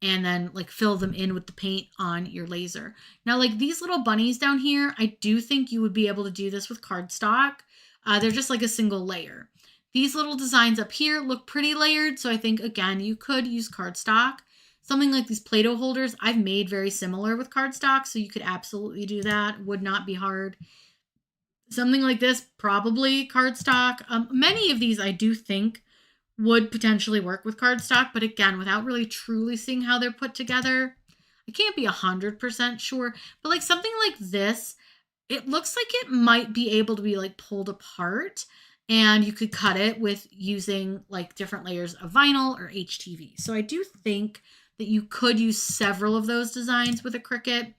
and then like fill them in with the paint on your laser. Now, like these little bunnies down here, I do think you would be able to do this with cardstock. They're just like a single layer. These little designs up here look pretty layered, so I think, again, you could use cardstock. Something like these Play-Doh holders, I've made very similar with cardstock, so you could absolutely do that. Would not be hard. Something like this, probably cardstock. Many of these I do think would potentially work with cardstock, but again, without really truly seeing how they're put together, I can't be 100% sure. But like something like this, it looks like it might be able to be like pulled apart, and you could cut it with using like different layers of vinyl or HTV. So I do think that you could use several of those designs with a Cricut,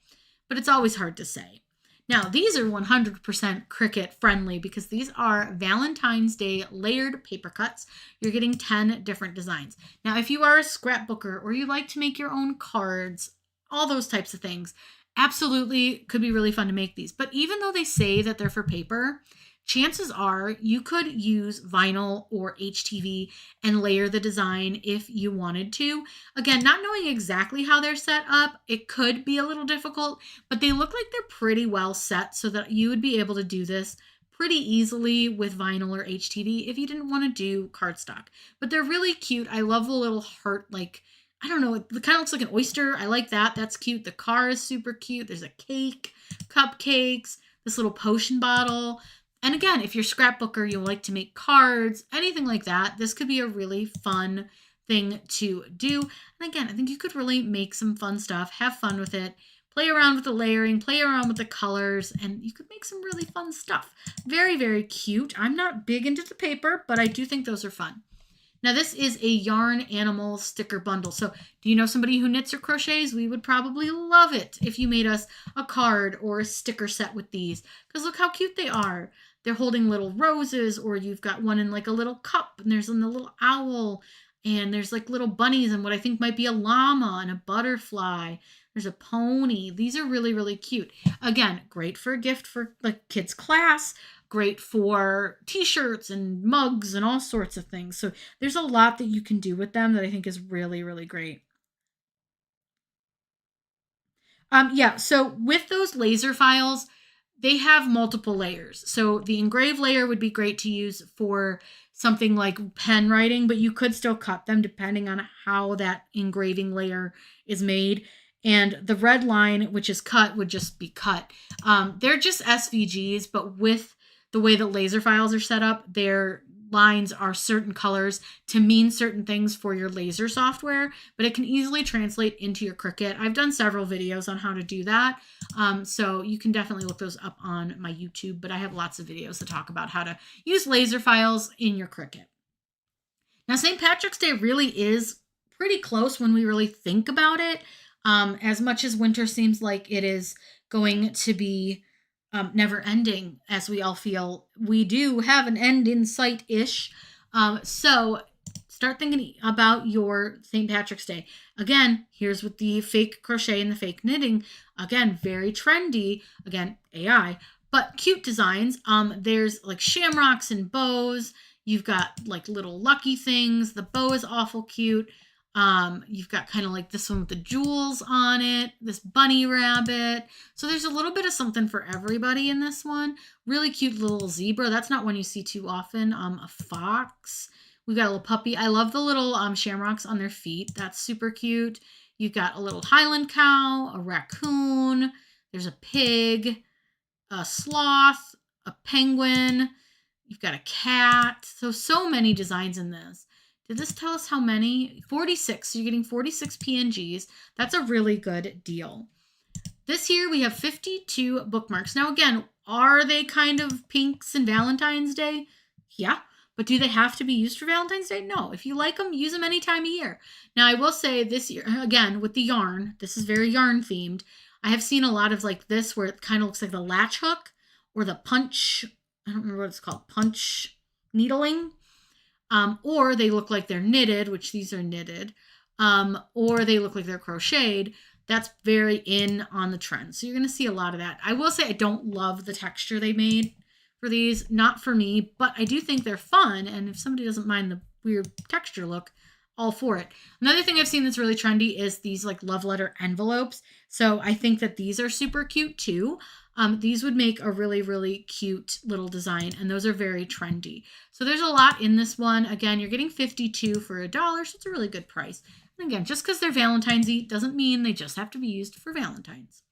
but it's always hard to say. Now, these are 100% Cricut friendly because these are Valentine's Day layered paper cuts. You're getting 10 different designs. Now, if you are a scrapbooker or you like to make your own cards, all those types of things, absolutely could be really fun to make these. But even though they say that they're for paper, chances are you could use vinyl or HTV and layer the design if you wanted to. Again, not knowing exactly how they're set up, it could be a little difficult, but they look like they're pretty well set so that you would be able to do this pretty easily with vinyl or HTV if you didn't want to do cardstock. But they're really cute. I love the little heart, like, I don't know, it kind of looks like an oyster. I like that. That's cute. The car is super cute. There's a cake, cupcakes, this little potion bottle. And again, if you're a scrapbooker, you like to make cards, anything like that, this could be a really fun thing to do. And again, I think you could really make some fun stuff, have fun with it, play around with the layering, play around with the colors, and you could make some really fun stuff. Very, very cute. I'm not big into the paper, but I do think those are fun. Now, this is a yarn animal sticker bundle. So do you know somebody who knits or crochets? We would probably love it if you made us a card or a sticker set with these, because look how cute they are. They're holding little roses, or you've got one in like a little cup, and there's a little owl, and there's like little bunnies and what I think might be a llama and a butterfly. There's a pony. These are really, really cute. Again, great for a gift for like kids' class. Great for t-shirts and mugs and all sorts of things. So there's a lot that you can do with them that I think is really, really great. Yeah, so with those laser files, they have multiple layers. So the engrave layer would be great to use for something like pen writing, but you could still cut them depending on how that engraving layer is made. And the red line, which is cut, would just be cut. They're just SVGs, but with the way that laser files are set up, their lines are certain colors to mean certain things for your laser software, but it can easily translate into your Cricut. I've done several videos on how to do that. So you can definitely look those up on my YouTube, but I have lots of videos to talk about how to use laser files in your Cricut. Now, St. Patrick's Day really is pretty close when we really think about it. As much as winter seems like it is going to be never ending, as we all feel, we do have an end in sight-ish. So start thinking about your St. Patrick's Day. Again, here's with the fake crochet and the fake knitting. Again, very trendy. Again, AI, but cute designs. There's like shamrocks and bows. You've got like little lucky things. The bow is awful cute. You've got kind of like this one with the jewels on it, this bunny rabbit. So there's a little bit of something for everybody in this one. Really cute little zebra. That's not one you see too often. A fox. We've got a little puppy. I love the little shamrocks on their feet. That's super cute. You've got a little Highland cow, a raccoon. There's a pig, a sloth, a penguin. You've got a cat. So many designs in this. Did this tell us how many? 46. So you're getting 46 PNGs. That's a really good deal. This year we have 52 bookmarks. Now again, are they kind of pinks and Valentine's Day? Yeah. But do they have to be used for Valentine's Day? No. If you like them, use them any time of year. Now I will say this year, again, with the yarn, this is very yarn themed. I have seen a lot of like this where it kind of looks like the latch hook or the punch. I don't remember what it's called. Punch needling. Or they look like they're knitted, which these are knitted, or they look like they're crocheted. That's very in on the trend. So you're going to see a lot of that. I will say I don't love the texture they made for these. Not for me, but I do think they're fun. And if somebody doesn't mind the weird texture look, all for it. Another thing I've seen that's really trendy is these like love letter envelopes. So I think that these are super cute too. These would make a really, really cute little design, and those are very trendy. So there's a lot in this one. Again, you're getting 52 for $1, so it's a really good price. And again, just because they're Valentine's-y doesn't mean they just have to be used for Valentine's.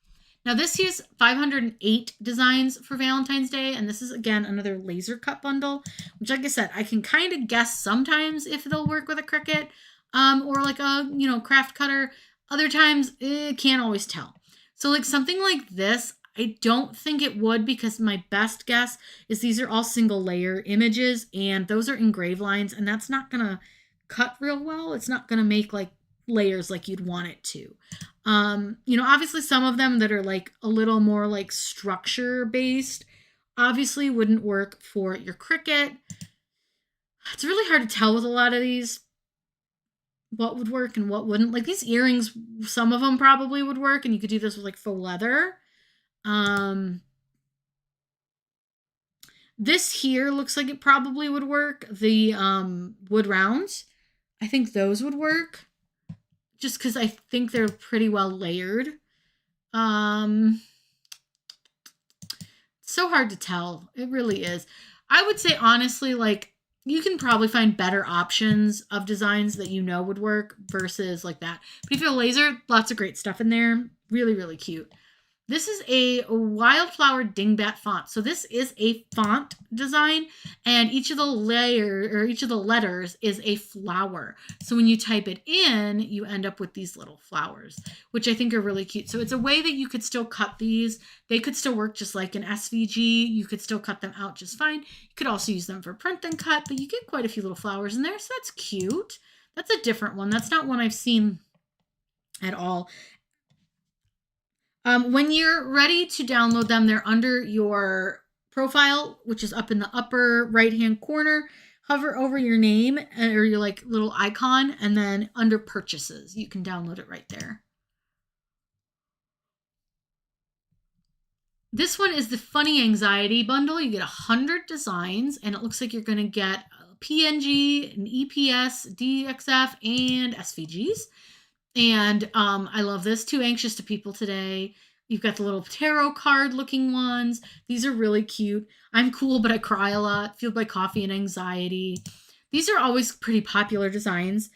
Now this is 508 designs for Valentine's Day, and this is, again, another laser cut bundle, which, like I said, I can kind of guess sometimes if they'll work with a Cricut or like a, craft cutter. Other times, can't always tell. So like something like this, I don't think it would, because my best guess is these are all single layer images, and those are engraved lines, and that's not going to cut real well. It's not going to make like layers like you'd want it to. Obviously some of them that are like a little more like structure based obviously wouldn't work for your Cricut. It's really hard to tell with a lot of these what would work and what wouldn't. Like these earrings, some of them probably would work, and you could do this with like faux leather. This here looks like it probably would work. The wood rounds, I think those would work, just because I think they're pretty well layered. So hard to tell. It really is. I would say honestly, like you can probably find better options of designs that would work versus like that. But if you have a laser, lots of great stuff in there. Really, really cute. This is a wildflower dingbat font. So this is a font design, and each of the letters is a flower. So when you type it in, you end up with these little flowers, which I think are really cute. So it's a way that you could still cut these. They could still work just like an SVG. You could still cut them out just fine. You could also use them for print and cut, but you get quite a few little flowers in there. So that's cute. That's a different one. That's not one I've seen at all. When you're ready to download them, they're under your profile, which is up in the upper right-hand corner. Hover over your name or your like little icon, and then under purchases, you can download it right there. This one is the Funny Anxiety Bundle. You get 100 designs, and it looks like you're going to get PNG, an EPS, DXF, and SVGs. And I love this. Too Anxious to People Today. You've got the little tarot card looking ones. These are really cute. I'm Cool, but I Cry a Lot. Fueled by Coffee and Anxiety. These are always pretty popular designs,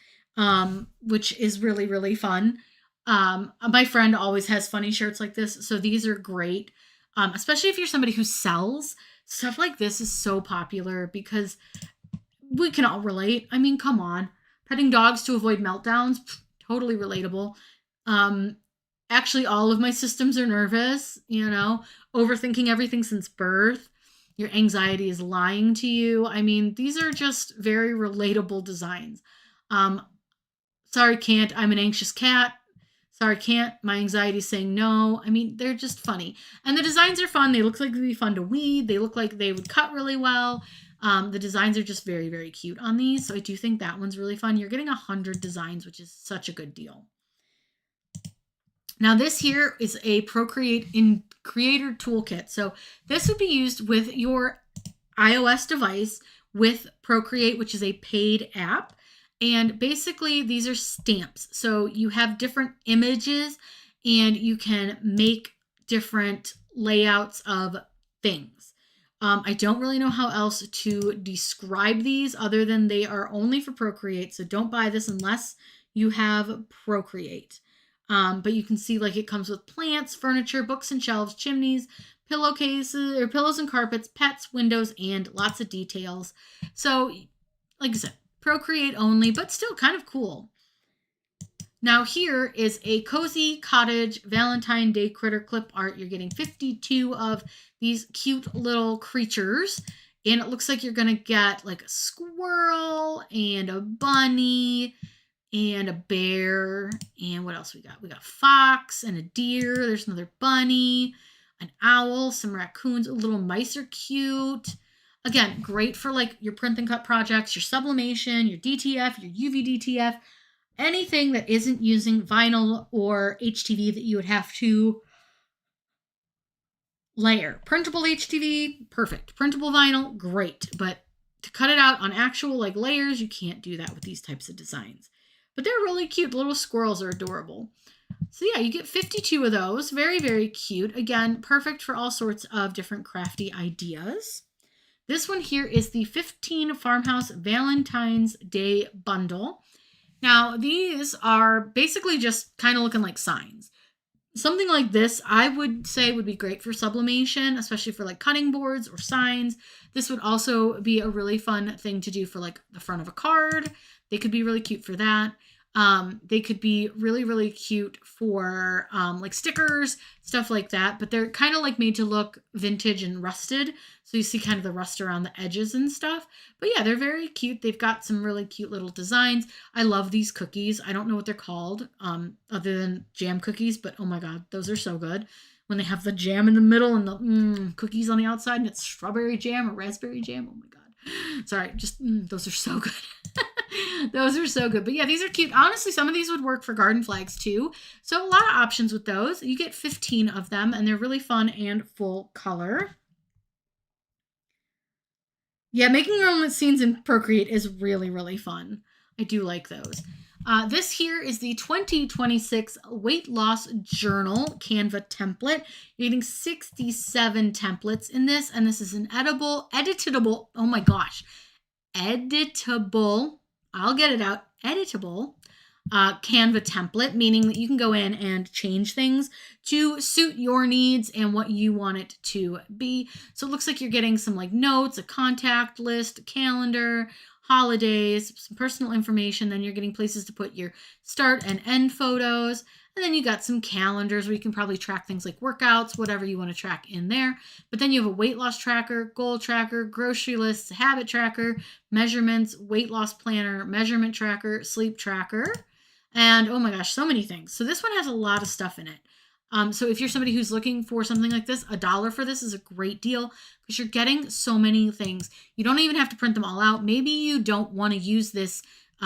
which is really, really fun. My friend always has funny shirts like this, so these are great. Especially if you're somebody who sells. Stuff like this is so popular because we can all relate. I mean, come on. Petting dogs to avoid meltdowns. Totally relatable. Actually, all of my systems are nervous, overthinking everything since birth. Your anxiety is lying to you. I mean, these are just very relatable designs. Sorry, can't. I'm an anxious cat. Sorry, can't. My anxiety is saying no. I mean, they're just funny. And the designs are fun. They look like they'd be fun to weed. They look like they would cut really well. The designs are just very, very cute on these. So I do think that one's really fun. You're getting 100 designs, which is such a good deal. Now this here is a Procreate in Creator Toolkit. So this would be used with your iOS device with Procreate, which is a paid app. And basically these are stamps. So you have different images and you can make different layouts of things. I don't really know how else to describe these other than they are only for Procreate. So don't buy this unless you have Procreate. But you can see like it comes with plants, furniture, books and shelves, chimneys, pillowcases or pillows and carpets, pets, windows, and lots of details. So like I said, Procreate only, but still kind of cool. Now here is a Cozy Cottage Valentine Day Critter Clip Art. You're getting 52 of these cute little creatures. And it looks like you're going to get like a squirrel and a bunny and a bear. And what else we got? We got fox and a deer. There's another bunny, an owl, some raccoons. Little mice are cute. Again, great for like your print and cut projects, your sublimation, your DTF, your UV DTF, anything that isn't using vinyl or HTV that you would have to layer. Printable HTV, perfect. Printable vinyl, great. But to cut it out on actual like layers, you can't do that with these types of designs. But they're really cute. The little squirrels are adorable. So yeah, you get 52 of those. Very, very cute. Again, perfect for all sorts of different crafty ideas. This one here is the 15 Farmhouse Valentine's Day Bundle. Now, these are basically just kind of looking like signs. Something like this, I would say, would be great for sublimation, especially for like cutting boards or signs. This would also be a really fun thing to do for like the front of a card. They could be really cute for that. They could be really, really cute for like stickers, stuff like that. But they're kind of like made to look vintage and rusted. So you see kind of the rust around the edges and stuff. But yeah, they're very cute. They've got some really cute little designs. I love these cookies. I don't know what they're called other than jam cookies. But oh my God, those are so good. When they have the jam in the middle and the cookies on the outside and it's strawberry jam or raspberry jam. Oh my God. Sorry, just those are so good. Those are so good. But yeah, these are cute. Honestly, some of these would work for garden flags too. So a lot of options with those. You get 15 of them and they're really fun and full color. Yeah, making your own scenes in Procreate is really, really fun. I do like those. This here is the 2026 Weight Loss Journal Canva template. You're getting 67 templates in this, and this is an editable, oh my gosh, editable, I'll get it out, editable Canva template, meaning that you can go in and change things to suit your needs and what you want it to be. So it looks like you're getting some like notes, a contact list, a calendar, holidays, some personal information. Then you're getting places to put your start and end photos. And then you got some calendars where you can probably track things like workouts, whatever you want to track in there. But then you have a weight loss tracker, goal tracker, grocery lists, habit tracker, measurements, weight loss planner, measurement tracker, sleep tracker, and oh my gosh, so many things. So this one has a lot of stuff in it. So if you're somebody who's looking for something like this, $1 for this is a great deal because you're getting so many things. You don't even have to print them all out. Maybe you don't want to use this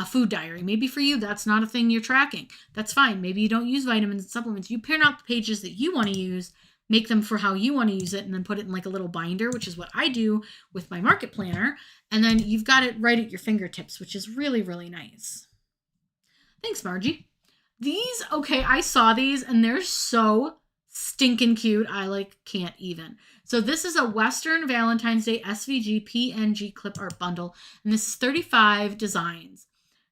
food diary. Maybe for you, that's not a thing you're tracking. That's fine. Maybe you don't use vitamins and supplements. You print out the pages that you want to use, make them for how you want to use it, and then put it in like a little binder, which is what I do with my market planner. And then you've got it right at your fingertips, which is really, really nice. Thanks, Margie. These, okay, I saw these and they're so stinking cute. I like can't even. So this is a Western Valentine's Day SVG PNG clip art bundle. And this is 35 designs.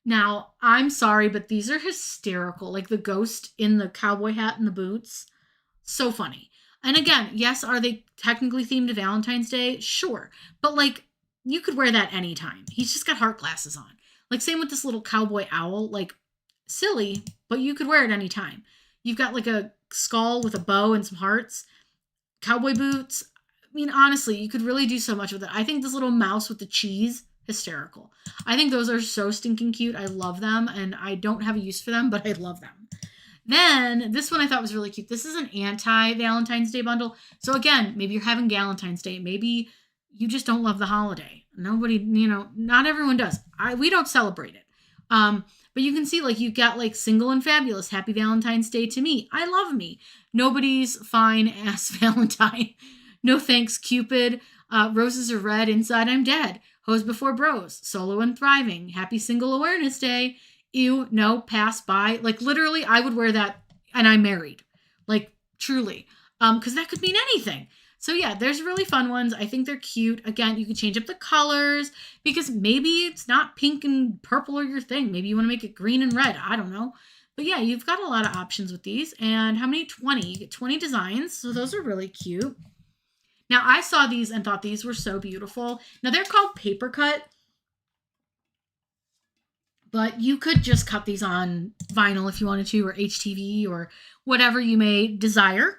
Now, I'm sorry, but these are hysterical. Like the ghost in the cowboy hat and the boots. So funny. And again, yes, are they technically themed to Valentine's Day? Sure. But like, you could wear that anytime. He's just got heart glasses on. Like same with this little cowboy owl. Like silly, but you could wear it anytime. You've got like a skull with a bow and some hearts. Cowboy boots. I mean, honestly, you could really do so much with it. I think this little mouse with the cheese, hysterical. I think those are so stinking cute. I love them, and I don't have a use for them, but I love them. Then this one I thought was really cute. This is an anti-Valentine's Day bundle. So again, maybe you're having Valentine's Day. Maybe you just don't love the holiday. Nobody, not everyone does. We don't celebrate it. But you can see like you got like single and fabulous. Happy Valentine's Day to me. I love me. Nobody's fine as Valentine. No thanks, Cupid. Roses are red. Inside I'm dead. Hose before bros. Solo and thriving. Happy Single Awareness Day. Ew, no, pass by. Like literally I would wear that and I'm married. Like truly. Because that could mean anything. So yeah, there's really fun ones. I think they're cute. Again, you can change up the colors because maybe it's not pink and purple or your thing. Maybe you want to make it green and red. I don't know. But yeah, you've got a lot of options with these. And how many? 20. You get 20 designs. So those are really cute. Now I saw these and thought these were so beautiful. Now they're called paper cut. But you could just cut these on vinyl if you wanted to, or HTV, or whatever you may desire.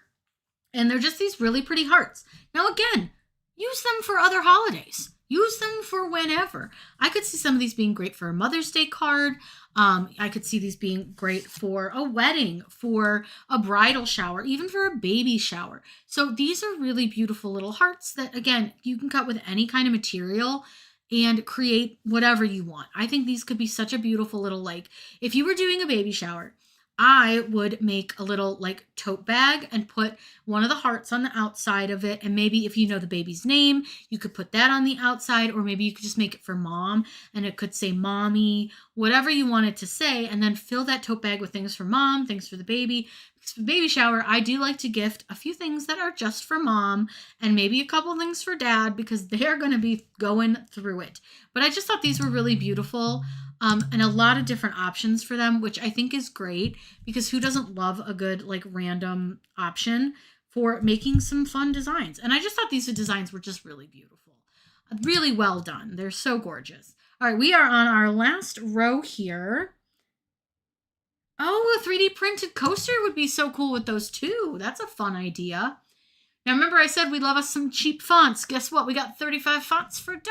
And they're just these really pretty hearts. Now, again, use them for other holidays. Use them for whenever. I could see some of these being great for a Mother's Day card. I could see these being great for a wedding, for a bridal shower, even for a baby shower. So these are really beautiful little hearts that, again, you can cut with any kind of material and create whatever you want. I think these could be such a beautiful little, like, if you were doing a baby shower, I would make a little like tote bag and put one of the hearts on the outside of it. And maybe if you know the baby's name, you could put that on the outside, or maybe you could just make it for mom and it could say mommy, whatever you want it to say, and then fill that tote bag with things for mom, things for the baby. Because for baby shower, I do like to gift a few things that are just for mom and maybe a couple things for dad because they're going to be going through it. But I just thought these were really beautiful. And a lot of different options for them, which I think is great because who doesn't love a good like random option for making some fun designs? And I just thought these designs were just really beautiful, really well done. They're so gorgeous. All right, we are on our last row here. Oh, a 3D printed coaster would be so cool with those too. That's a fun idea. Now remember I said we love us some cheap fonts. Guess what? We got 35 fonts for $1.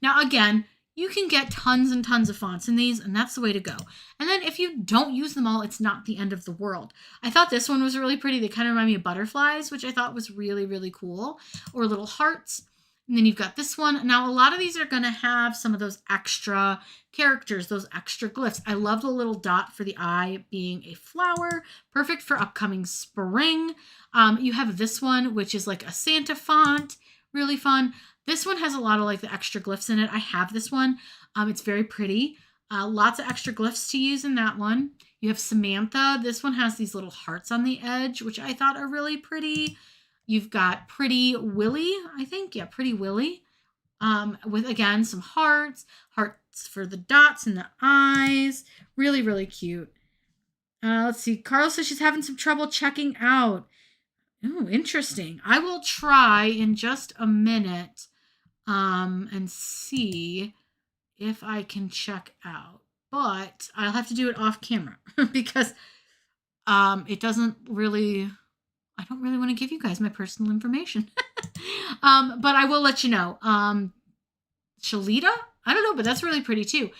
Now again, you can get tons and tons of fonts in these, and that's the way to go. And then if you don't use them all, it's not the end of the world. I thought this one was really pretty. They kind of remind me of butterflies, which I thought was really, really cool, or little hearts. And then you've got this one. Now, a lot of these are going to have some of those extra characters, those extra glyphs. I love the little dot for the eye being a flower, perfect for upcoming spring. You have this one, which is like a Santa font, really fun. This one has a lot of like the extra glyphs in it. I have this one. It's very pretty. Lots of extra glyphs to use in that one. You have Samantha. This one has these little hearts on the edge, which I thought are really pretty. You've got Pretty Willie, I think. Yeah, Pretty Willie. with, again, some hearts for the dots and the eyes. Really, really cute. Let's see. Carla says she's having some trouble checking out. Oh, interesting. I will try in just a minute and see if I can check out. But I'll have to do it off camera because it doesn't really, I don't really want to give you guys my personal information. But I will let you know. Shalita? I don't know, but that's really pretty too.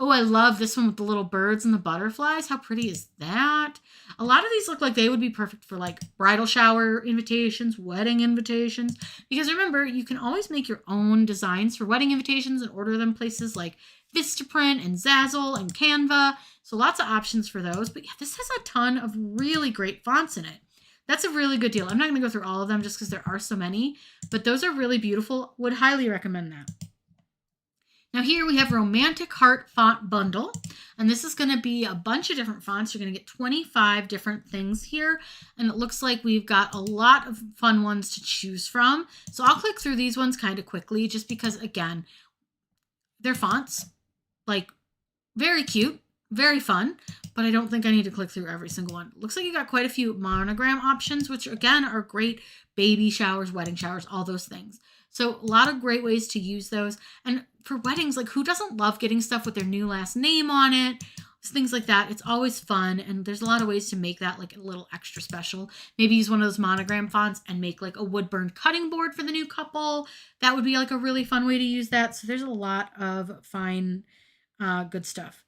Oh, I love this one with the little birds and the butterflies. How pretty is that? A lot of these look like they would be perfect for like bridal shower invitations, wedding invitations. Because remember, you can always make your own designs for wedding invitations and order them places like Vistaprint and Zazzle and Canva. So lots of options for those. But yeah, this has a ton of really great fonts in it. That's a really good deal. I'm not going to go through all of them just because there are so many. But those are really beautiful. Would highly recommend that. Now here we have Romantic Heart Font Bundle, and this is going to be a bunch of different fonts. You're going to get 25 different things here, and it looks like we've got a lot of fun ones to choose from. So I'll click through these ones kind of quickly just because, again, they're fonts, like very cute, very fun, but I don't think I need to click through every single one. Looks like you got quite a few monogram options, which again are great. Baby showers, wedding showers, all those things. So a lot of great ways to use those. And for weddings, like who doesn't love getting stuff with their new last name on it? Things like that. It's always fun. And there's a lot of ways to make that like a little extra special. Maybe use one of those monogram fonts and make like a wood burned cutting board for the new couple. That would be like a really fun way to use that. So there's a lot of fine, good stuff.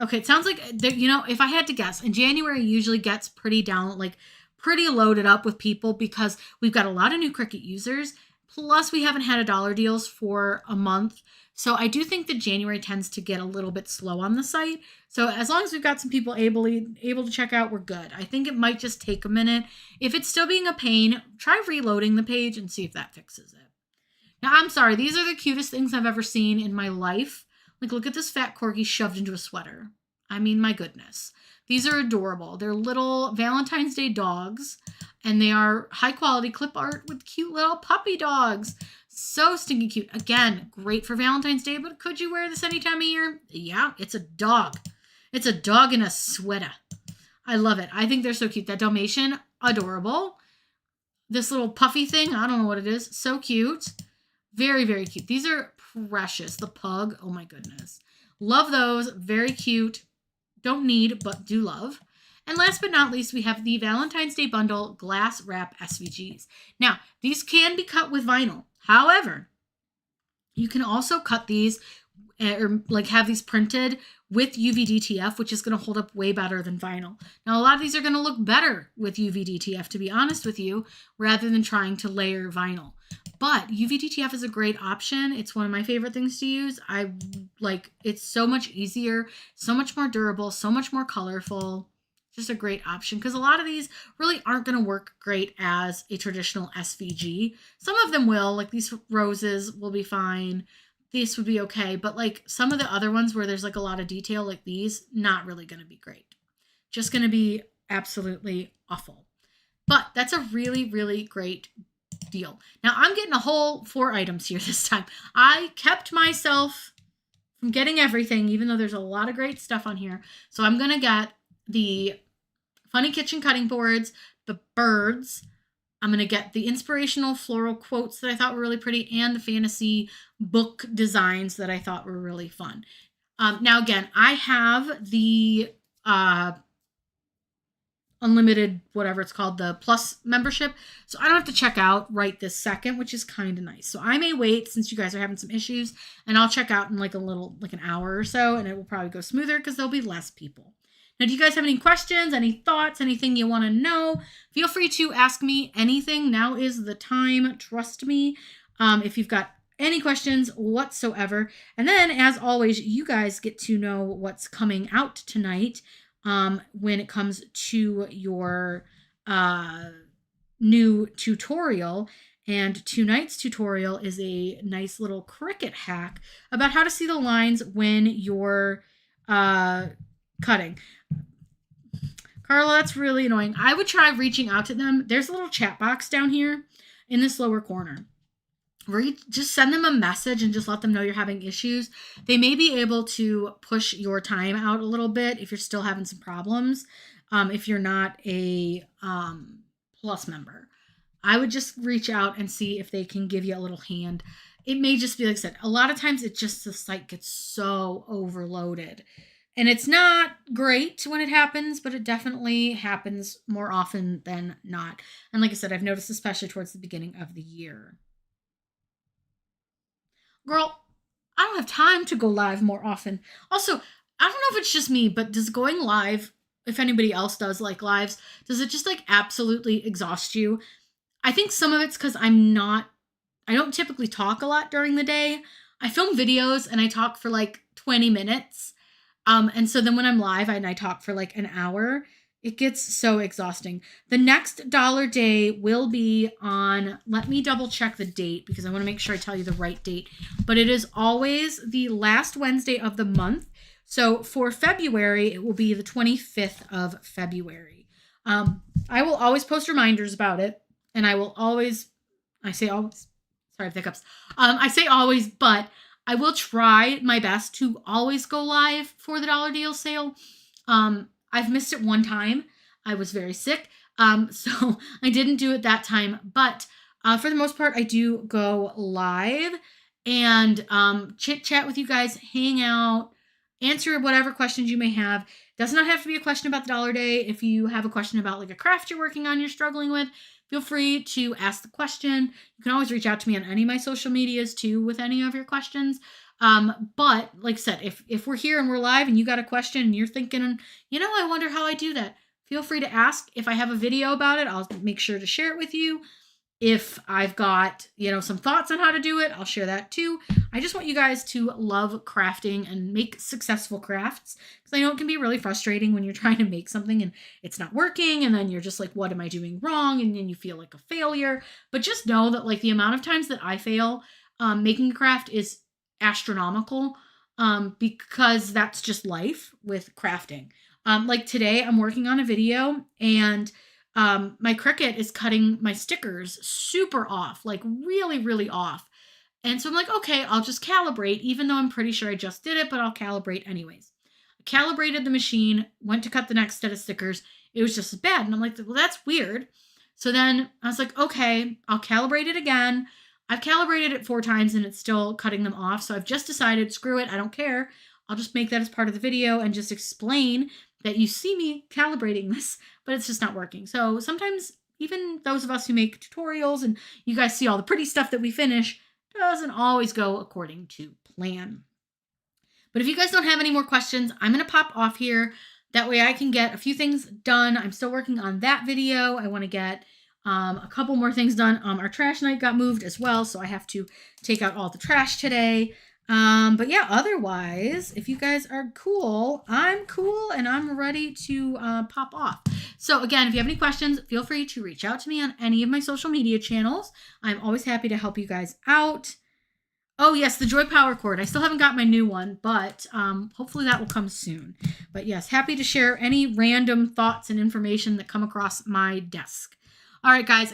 Okay, it sounds like, you know, if I had to guess, in January usually gets pretty down, like pretty loaded up with people because we've got a lot of new Cricut users. Plus, we haven't had a dollar deals for a month. So I do think that January tends to get a little bit slow on the site. So as long as we've got some people able to check out, we're good. I think it might just take a minute. If it's still being a pain, try reloading the page and see if that fixes it. Now, I'm sorry. These are the cutest things I've ever seen in my life. Like, look at this fat corgi shoved into a sweater. I mean, my goodness. These are adorable. They're little Valentine's Day dogs, and they are high-quality clip art with cute little puppy dogs. So stinky cute. Again, great for Valentine's Day, but could you wear this any time of year? Yeah, it's a dog. It's a dog in a sweater. I love it. I think they're so cute. That Dalmatian, adorable. This little puffy thing, I don't know what it is. So cute. Very, very cute. These are precious. The pug, oh my goodness. Love those. Very cute. Don't need, but do love. And last but not least, we have the Valentine's Day Bundle Glass Wrap SVGs. Now, these can be cut with vinyl. However, you can also cut these or like have these printed with UV-DTF, which is going to hold up way better than vinyl. Now, a lot of these are going to look better with UV-DTF, to be honest with you, rather than trying to layer vinyl. But UV-DTF is a great option. It's one of my favorite things to use. I like it's so much easier, so much more durable, so much more colorful. Just a great option because a lot of these really aren't going to work great as a traditional SVG. Some of them will, like these roses will be fine. These would be okay. But like some of the other ones where there's like a lot of detail like these, not really going to be great. Just going to be absolutely awful. But that's a really, really great deal. Now I'm getting a whole 4 items here this time. I kept myself from getting everything, even though there's a lot of great stuff on here. So I'm going to get the Funny Kitchen cutting boards, the birds. I'm going to get the inspirational floral quotes that I thought were really pretty and the fantasy book designs that I thought were really fun. Now, again, I have the unlimited, whatever it's called, the plus membership. So I don't have to check out right this second, which is kind of nice. So I may wait since you guys are having some issues and I'll check out in like an hour or so and it will probably go smoother because there'll be less people. Now, do you guys have any questions, any thoughts, anything you want to know? Feel free to ask me anything. Now is the time. Trust me. If you've got any questions whatsoever. And then, as always, you guys get to know what's coming out tonight when it comes to your new tutorial. And tonight's tutorial is a nice little Cricut hack about how to see the lines when you're cutting. Carla, that's really annoying. I would try reaching out to them. There's a little chat box down here in this lower corner. just send them a message and just let them know you're having issues. They may be able to push your time out a little bit if you're still having some problems. If you're not a Plus member, I would just reach out and see if they can give you a little hand. It may just be, like I said, a lot of times it just, the site gets so overloaded. And it's not great when it happens, but it definitely happens more often than not. And like I said, I've noticed especially towards the beginning of the year. Girl, I don't have time to go live more often. Also, I don't know if it's just me, but does going live, if anybody else does like lives, does it just like absolutely exhaust you? I think some of it's because I don't typically talk a lot during the day. I film videos and I talk for like 20 minutes. And so then when I'm live and I talk for like an hour, it gets so exhausting. The next dollar day will be on, let me double check the date because I want to make sure I tell you the right date, but it is always the last Wednesday of the month. So for February, it will be the 25th of February. I will always post reminders about it, and I will always, I say always, sorry, hiccups. I say always, but I will try my best to always go live for the dollar deal sale. I've missed it one time. I was very sick, so I didn't do it that time. But for the most part, I do go live and chit chat with you guys, hang out, answer whatever questions you may have. Does not have to be a question about the dollar day. If you have a question about like a craft you're working on, you're struggling with, feel free to ask the question. You can always reach out to me on any of my social medias too with any of your questions. But like I said, if we're here and we're live and you got a question and you're thinking, I wonder how I do that, feel free to ask. If I have a video about it, I'll make sure to share it with you. If I've got, some thoughts on how to do it, I'll share that too. I just want you guys to love crafting and make successful crafts, because I know it can be really frustrating when you're trying to make something and it's not working, and then you're just like, what am I doing wrong? And then you feel like a failure. But just know that like the amount of times that I fail making a craft is astronomical, because that's just life with crafting. Like today I'm working on a video and my Cricut is cutting my stickers super off, like really, really off. And so I'm like, okay, I'll just calibrate, even though I'm pretty sure I just did it, but I'll calibrate anyways. I calibrated the machine, went to cut the next set of stickers. It was just as bad. And I'm like, well, that's weird. So then I was like, okay, I'll calibrate it again. I've calibrated it 4 times and it's still cutting them off. So I've just decided, screw it, I don't care. I'll just make that as part of the video and just explain that you see me calibrating this, but it's just not working. So sometimes even those of us who make tutorials and you guys see all the pretty stuff that we finish, doesn't always go according to plan. But if you guys don't have any more questions, I'm going to pop off here. That way I can get a few things done. I'm still working on that video. I want to get a couple more things done. Our trash night got moved as well, so I have to take out all the trash today. But yeah, otherwise, if you guys are cool, I'm cool and I'm ready to pop off. So again, if you have any questions, feel free to reach out to me on any of my social media channels. I'm always happy to help you guys out. Oh yes, the Joy Power Cord. I still haven't got my new one, but hopefully that will come soon. But yes, happy to share any random thoughts and information that come across my desk. All right, guys.